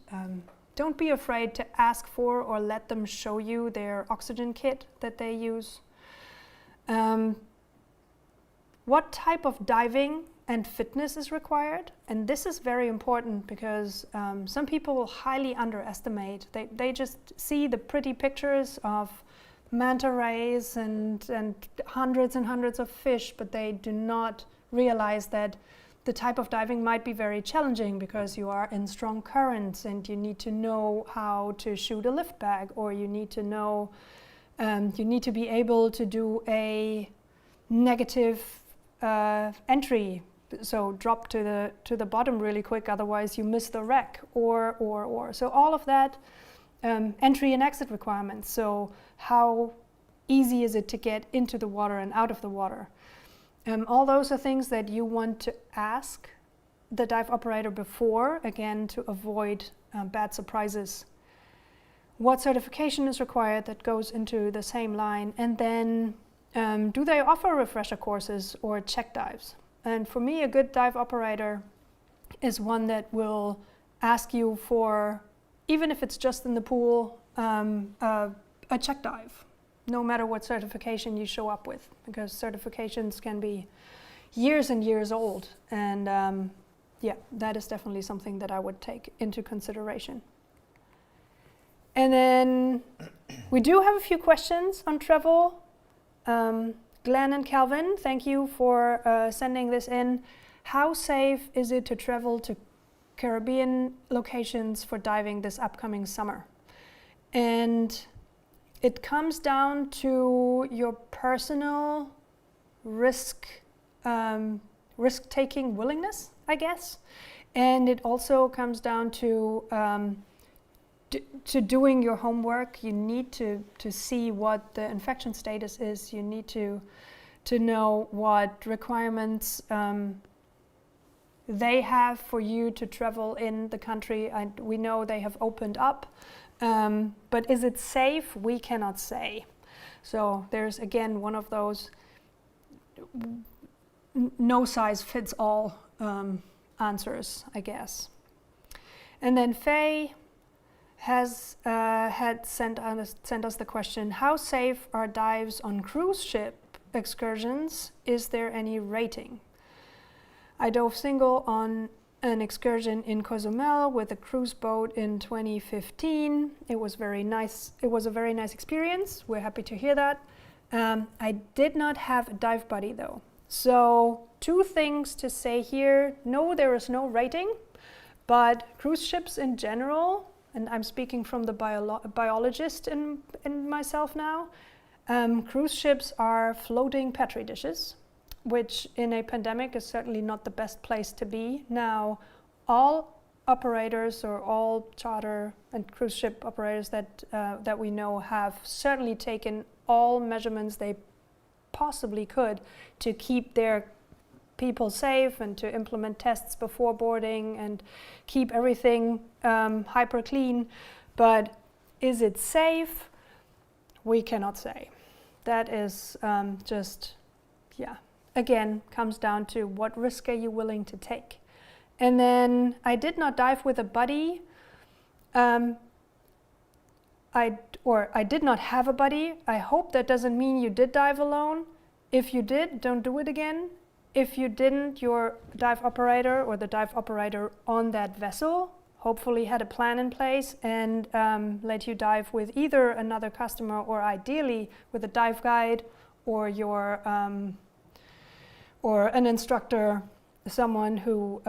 Don't be afraid to ask for or let them show you their oxygen kit that they use. What type of diving and fitness is required? And this is very important because some people highly underestimate. They just see the pretty pictures of manta rays and hundreds and hundreds of fish, but they do not realize that the type of diving might be very challenging because you are in strong currents and you need to know how to shoot a lift bag, or you need to know, you need to be able to do a negative entry. So drop to the bottom really quick, otherwise you miss the wreck, or. So all of that, entry and exit requirements. So how easy is it to get into the water and out of the water? All those are things that you want to ask the dive operator before, again, to avoid bad surprises. What certification is required that goes into the same line? And then do they offer refresher courses or check dives? And for me, a good dive operator is one that will ask you for, even if it's just in the pool, a check dive, no matter what certification you show up with, because certifications can be years and years old. And yeah, that is definitely something that I would take into consideration. And then we do have a few questions on travel. Glenn and Calvin, thank you for sending this in. How safe is it to travel to Caribbean locations for diving this upcoming summer? And it comes down to your personal risk-taking willingness, I guess. And it also comes down to doing your homework. You need to see what the infection status is. You need to know what requirements they have for you to travel in the country. And we know they have opened up, but is it safe? We cannot say. So there's again one of those no size fits all answers, I guess. And then Faye has had sent us the question: how safe are dives on cruise ship excursions? Is there any rating? I dove single on an excursion in Cozumel with a cruise boat in 2015. It was very nice. It was a very nice experience. We're happy to hear that. I did not have a dive buddy though. So 2 things to say here. No, there is no rating, but cruise ships in general, and I'm speaking from the biologist in myself now, cruise ships are floating petri dishes, which in a pandemic is certainly not the best place to be. Now, all operators or all charter and cruise ship operators that we know have certainly taken all measurements they possibly could to keep their people safe and to implement tests before boarding and keep everything hyper clean. But is it safe? We cannot say. that is just, yeah, again, comes down to what risk are you willing to take. And then I did not dive with a buddy. I did not have a buddy. I hope that doesn't mean you did dive alone. If you did, don't do it again. If you didn't, your dive operator or the dive operator on that vessel hopefully had a plan in place and let you dive with either another customer or ideally with a dive guide or your or an instructor, someone who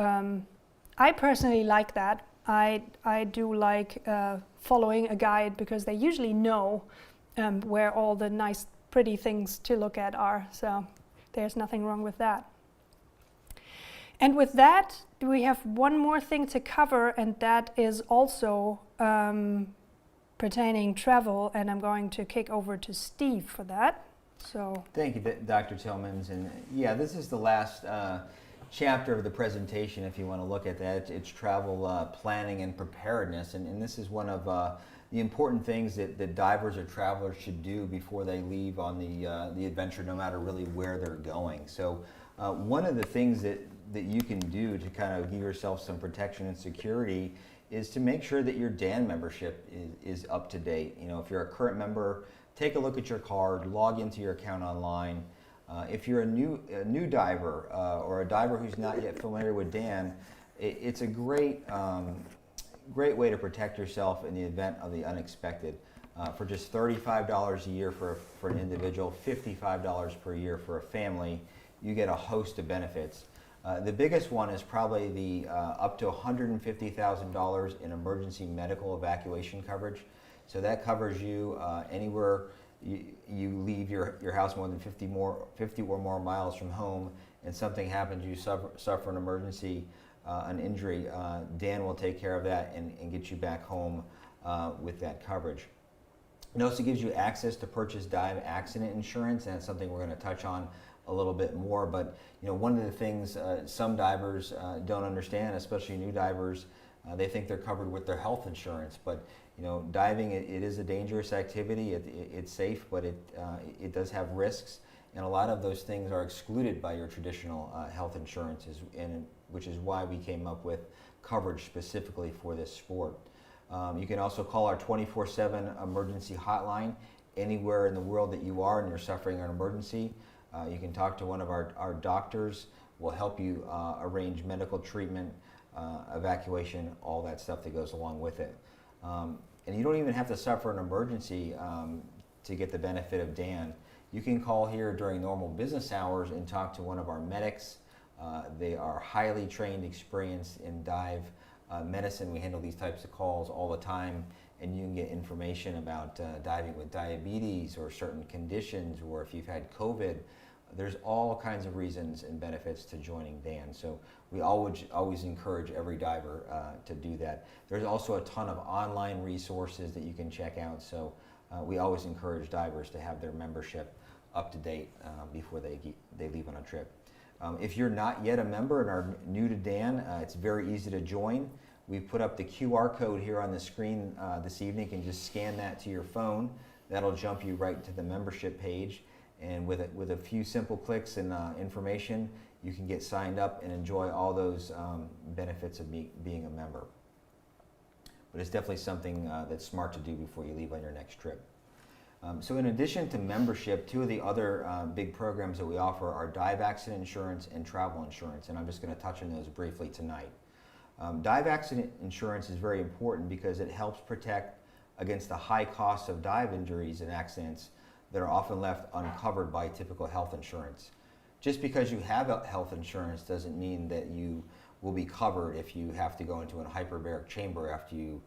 I personally like that. I do like following a guide because they usually know where all the nice, pretty things to look at are. So there's nothing wrong with that. And with that, we have one more thing to cover, and that is also pertaining travel. And I'm going to kick over to Steve for that. So thank you, Dr. Tillmans. And yeah, this is the last chapter of the presentation, if you want to look at that. It's travel planning and preparedness, and this is one of the important things that divers or travelers should do before they leave on the adventure, no matter really where they're going. So one of the things that you can do to kind of give yourself some protection and security is to make sure that your DAN membership is up to date. You know, if you're a current member, take a look at your card, log into your account online. If you're a new diver or a diver who's not yet familiar with DAN, it's a great way to protect yourself in the event of the unexpected. For just $35 a year for an individual, $55 per year for a family, you get a host of benefits. The biggest one is probably the up to $150,000 in emergency medical evacuation coverage. So that covers you anywhere you leave your house more than 50 or more miles from home, and something happens, you suffer an emergency, an injury, Dan will take care of that and get you back home with that coverage. It also gives you access to purchase dive accident insurance, and it's something we're going to touch on a little bit more. But you know, one of the things some divers don't understand, especially new divers, they think they're covered with their health insurance, but you know, diving it is a dangerous activity. It's safe, but it does have risks, and a lot of those things are excluded by your traditional health insurances, and which is why we came up with coverage specifically for this sport. You can also call our 24/7 emergency hotline anywhere in the world that you are and you're suffering an emergency. You can talk to one of our doctors. We'll help you arrange medical treatment, evacuation, all that stuff that goes along with it. And you don't even have to suffer an emergency to get the benefit of DAN. You can call here during normal business hours and talk to one of our medics. They are highly trained, experienced in dive medicine. We handle these types of calls all the time, and you can get information about diving with diabetes or certain conditions, or if you've had COVID. There's all kinds of reasons and benefits to joining DAN. So we always encourage every diver to do that. There's also a ton of online resources that you can check out. So we always encourage divers to have their membership up to date before they leave on a trip. If you're not yet a member and are new to DAN, it's very easy to join. We've put up the QR code here on the screen this evening. You can just scan that to your phone. That'll jump you right to the membership page. And with a few simple clicks and information, you can get signed up and enjoy all those benefits of being a member. But it's definitely something that's smart to do before you leave on your next trip. So in addition to membership, two of the other big programs that we offer are dive accident insurance and travel insurance, and I'm just going to touch on those briefly tonight. Dive accident insurance is very important because it helps protect against the high costs of dive injuries and accidents that are often left uncovered by typical health insurance. Just because you have health insurance doesn't mean that you will be covered if you have to go into a hyperbaric chamber after you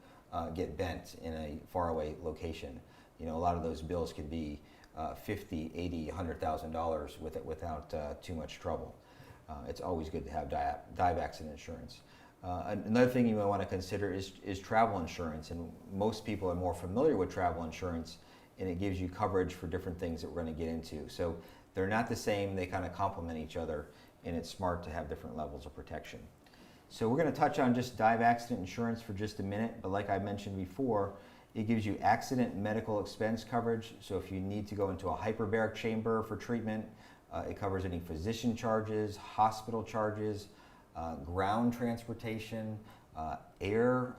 get bent in a faraway location. You know, a lot of those bills could be $50,000, $80,000, $100,000 without too much trouble. It's always good to have dive accident insurance. Another thing you might want to consider is travel insurance, and most people are more familiar with travel insurance, and it gives you coverage for different things that we're going to get into. So they're not the same, they kind of complement each other, and it's smart to have different levels of protection. So we're going to touch on just dive accident insurance for just a minute, but like I mentioned before, It gives you accident medical expense coverage, so if you need to go into a hyperbaric chamber for treatment, it covers any physician charges, hospital charges, ground transportation, air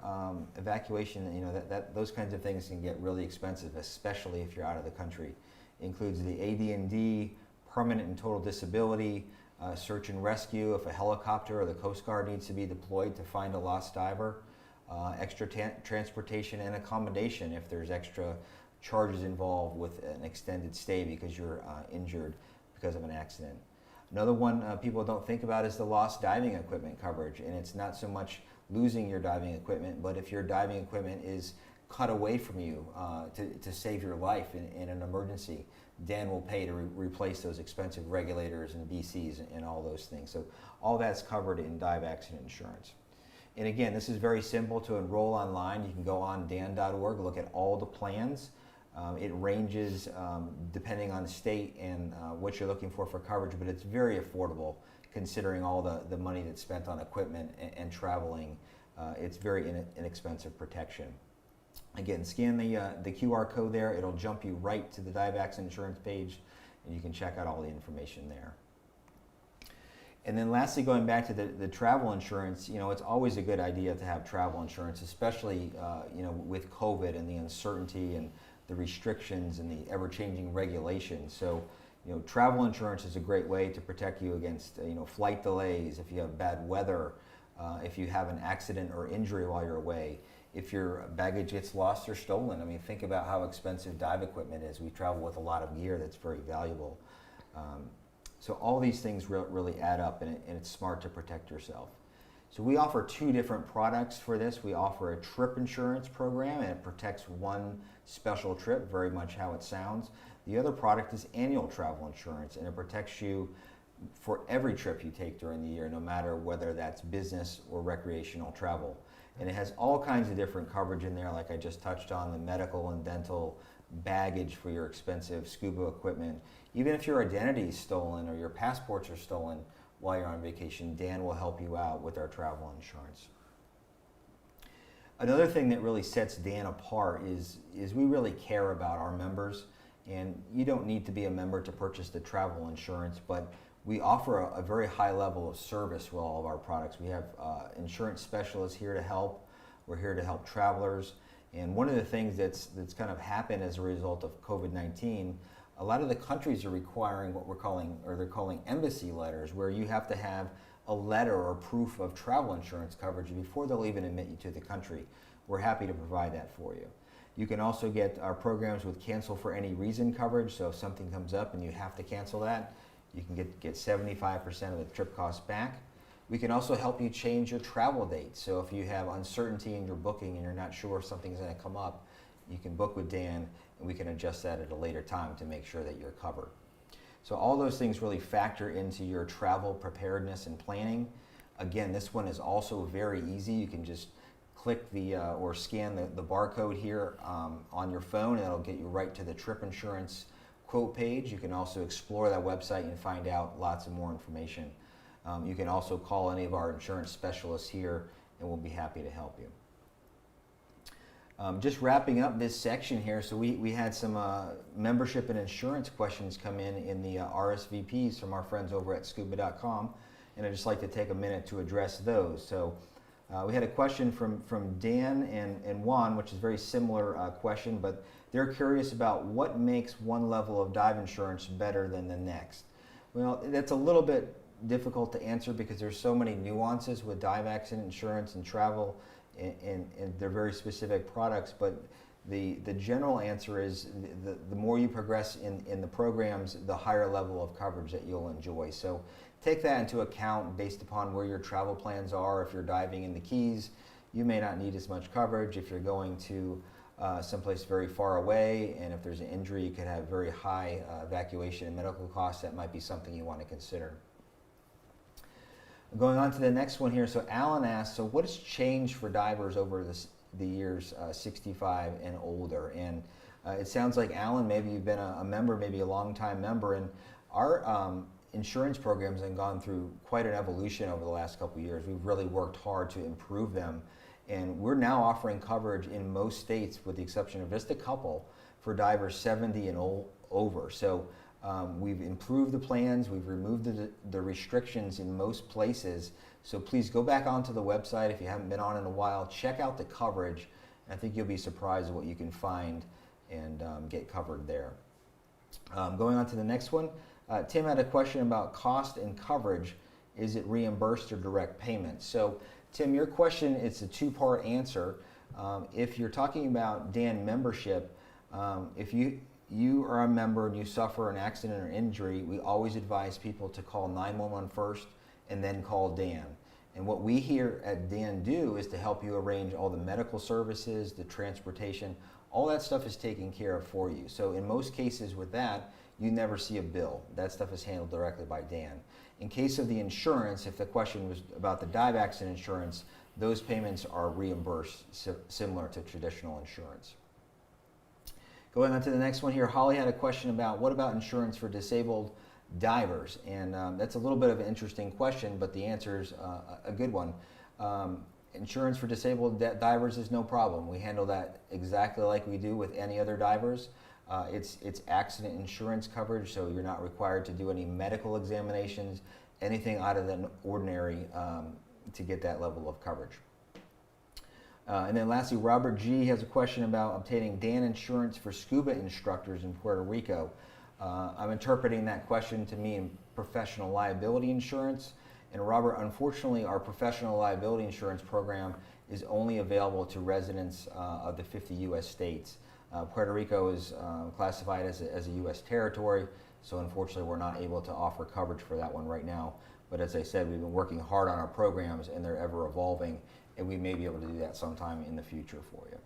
evacuation. You know, those kinds of things can get really expensive, especially if you're out of the country. It includes the AD&D, permanent and total disability, search and rescue if a helicopter or the Coast Guard needs to be deployed to find a lost diver, extra transportation and accommodation if there's extra charges involved with an extended stay because you're injured because of an accident. Another one people don't think about is the lost diving equipment coverage, and it's not so much losing your diving equipment, but if your diving equipment is cut away from you to save your life in an emergency, Dan will pay to replace those expensive regulators and BCs and all those things. So all that's covered in dive accident insurance. And again, this is very simple to enroll online. You can go on dan.org, look at all the plans. It ranges depending on the state and what you're looking for coverage, but it's very affordable considering all the money that's spent on equipment and traveling. It's very inexpensive protection. Again, scan the QR code there. It'll jump you right to the dive accident insurance page, and you can check out all the information there. And then lastly, going back to the travel insurance, you know, it's always a good idea to have travel insurance, especially, you know, with COVID and the uncertainty and the restrictions and the ever-changing regulations. So, you know, travel insurance is a great way to protect you against, you know, flight delays, if you have bad weather, if you have an accident or injury while you're away, if your baggage gets lost or stolen. I mean, think about how expensive dive equipment is. We travel with a lot of gear that's very valuable. So all these things really add up, and it's smart to protect yourself. So we offer two different products for this. We offer a trip insurance program, and it protects one special trip, very much how it sounds. The other product is annual travel insurance, and it protects you for every trip you take during the year, no matter whether that's business or recreational travel. And it has all kinds of different coverage in there, like I just touched on, the medical and dental, baggage for your expensive scuba equipment. Even if your identity is stolen or your passports are stolen while you're on vacation, Dan will help you out with our travel insurance. Another thing that really sets Dan apart is we really care about our members, and you don't need to be a member to purchase the travel insurance, but we offer a very high level of service with all of our products. We have insurance specialists here to help. We're here to help travelers. And one of the things that's kind of happened as a result of COVID-19, a lot of the countries are requiring what they're calling embassy letters, where you have to have a letter or proof of travel insurance coverage before they'll even admit you to the country. We're happy to provide that for you. You can also get our programs with cancel for any reason coverage, so if something comes up and you have to cancel that, you can get 75% of the trip cost back. We can also help you change your travel date. So if you have uncertainty in your booking and you're not sure if something's going to come up, you can book with Dan and we can adjust that at a later time to make sure that you're covered. So all those things really factor into your travel preparedness and planning. Again, this one is also very easy. You can just click or scan the barcode here on your phone, and it'll get you right to the trip insurance quote page. You can also explore that website and find out lots of more information. You can also call any of our insurance specialists here, and we'll be happy to help you. Just wrapping up this section here, so we had some membership and insurance questions come in the RSVPs from our friends over at Scuba.com, and I'd just like to take a minute to address those. So we had a question from Dan and Juan, which is a very similar question, but they're curious about what makes one level of dive insurance better than the next. Well, that's a little bit difficult to answer because there's so many nuances with dive accident insurance and travel, and they're very specific products, but the general answer is the more you progress in the programs, the higher level of coverage that you'll enjoy. So take that into account based upon where your travel plans are. If you're diving in the Keys, you may not need as much coverage. If you're going to someplace very far away, and if there's an injury, you could have very high evacuation and medical costs. That might be something you want to consider. Going on to the next one here. So Alan asked, so what has changed for divers over the years 65 and older? And it sounds like, Alan, maybe you've been a member, maybe a long-time member, and our insurance programs have gone through quite an evolution over the last couple of years. We've really worked hard to improve them, And we're now offering coverage in most states, with the exception of just a couple, for divers 70 and over. So we've improved the plans, we've removed the restrictions in most places. So please go back onto the website if you haven't been on in a while, check out the coverage. I think you'll be surprised at what you can find and get covered there. Going on to the next one, Tim had a question about cost and coverage. Is it reimbursed or direct payment? So Tim, your question, it's a two-part answer. If you're talking about DAN membership, if you are a member and you suffer an accident or injury, we always advise people to call 911 first and then call DAN. And what we here at DAN do is to help you arrange all the medical services, the transportation, all that stuff is taken care of for you. So in most cases with that, you never see a bill. That stuff is handled directly by DAN. In case of the insurance, if the question was about the dive accident insurance, those payments are reimbursed similar to traditional insurance. Going on to the next one here, Holly had a question about what about insurance for disabled divers? And that's a little bit of an interesting question, but the answer is a good one. Insurance for disabled divers is no problem. We handle that exactly like we do with any other divers. It's accident insurance coverage, so you're not required to do any medical examinations, anything out of the ordinary to get that level of coverage. And then lastly, Robert G. has a question about obtaining DAN insurance for scuba instructors in Puerto Rico. I'm interpreting that question to mean professional liability insurance. And Robert, unfortunately, our professional liability insurance program is only available to residents of the 50 U.S. states. Puerto Rico is classified as a U.S. territory, so unfortunately we're not able to offer coverage for that one right now. But as I said, we've been working hard on our programs and they're ever evolving, and we may be able to do that sometime in the future for you.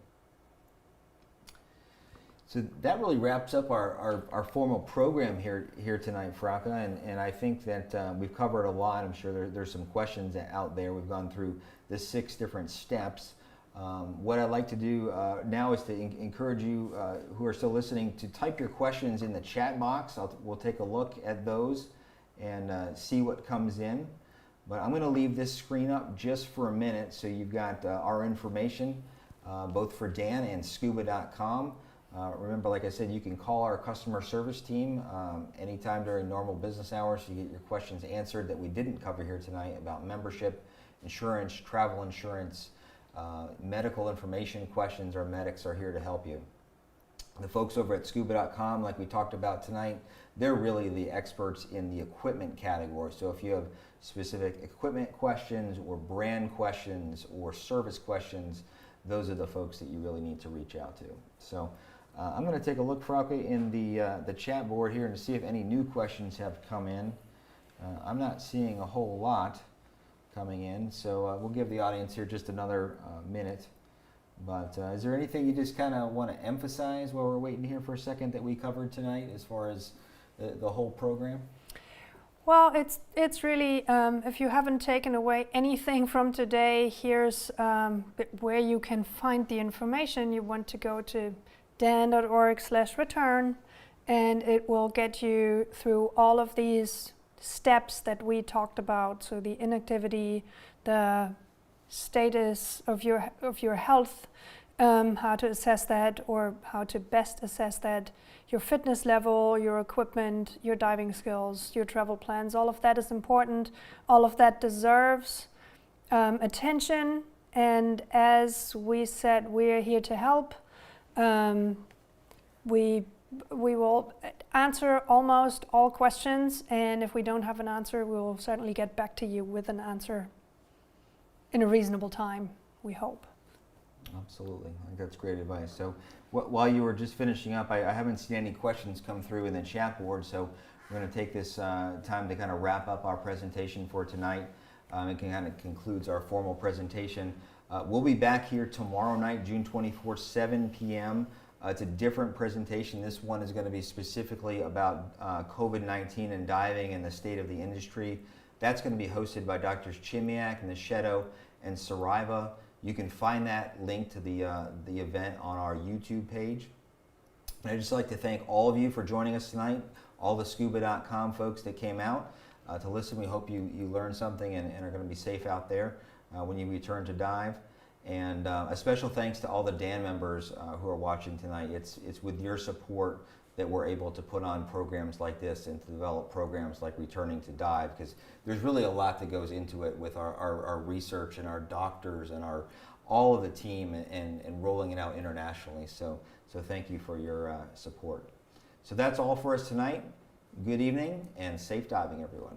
So that really wraps up our formal program here tonight, Frauke, and I think that we've covered a lot. I'm sure there's some questions out there. We've gone through the 6 different steps. What I'd like to do now is to encourage you who are still listening to type your questions in the chat box. We'll take a look at those and see what comes in. But I'm going to leave this screen up just for a minute so you've got our information both for DAN and Scuba.com. Remember, like I said, you can call our customer service team anytime during normal business hours to get your questions answered that we didn't cover here tonight about membership, insurance, travel insurance, medical information questions. Our medics are here to help you. The folks over at Scuba.com, like we talked about tonight, they're really the experts in the equipment category. So if you have specific equipment questions or brand questions or service questions, those are the folks that you really need to reach out to. So I'm going to take a look, Frauke, in the chat board here and to see if any new questions have come in. I'm not seeing a whole lot coming in, so we'll give the audience here just another minute. But is there anything you just kind of want to emphasize while we're waiting here for a second that we covered tonight as far as the whole program? Well, it's really, if you haven't taken away anything from today, here's where you can find the information. You want to go to dan.org/return, and it will get you through all of these steps that we talked about. So the inactivity, the status of your health, how to assess that or how to best assess that, your fitness level, your equipment, your diving skills, your travel plans, all of that is important. All of that deserves attention, and as we said, we're here to help. We will answer almost all questions, and if we don't have an answer, we will certainly get back to you with an answer in a reasonable time, we hope. Absolutely. I think that's great advice. So while you were just finishing up, I haven't seen any questions come through in the chat board, so we're going to take this time to kind of wrap up our presentation for tonight. It kind of concludes our formal presentation. We'll be back here tomorrow night, June 24th, 7 p.m. It's a different presentation. This one is going to be specifically about COVID-19 and diving and the state of the industry. That's going to be hosted by Drs. Chimiak, Nisheto, and Saraiva. You can find that link to the event on our YouTube page. And I'd just like to thank all of you for joining us tonight, all the Scuba.com folks that came out to listen. We hope you learned something and are going to be safe out there when you return to dive. And a special thanks to all the DAN members who are watching tonight. It's with your support that we're able to put on programs like this and to develop programs like Returning to Dive, because there's really a lot that goes into it with our research and our doctors and all of the team and rolling it out internationally. So thank you for your support. So that's all for us tonight. Good evening and safe diving, everyone.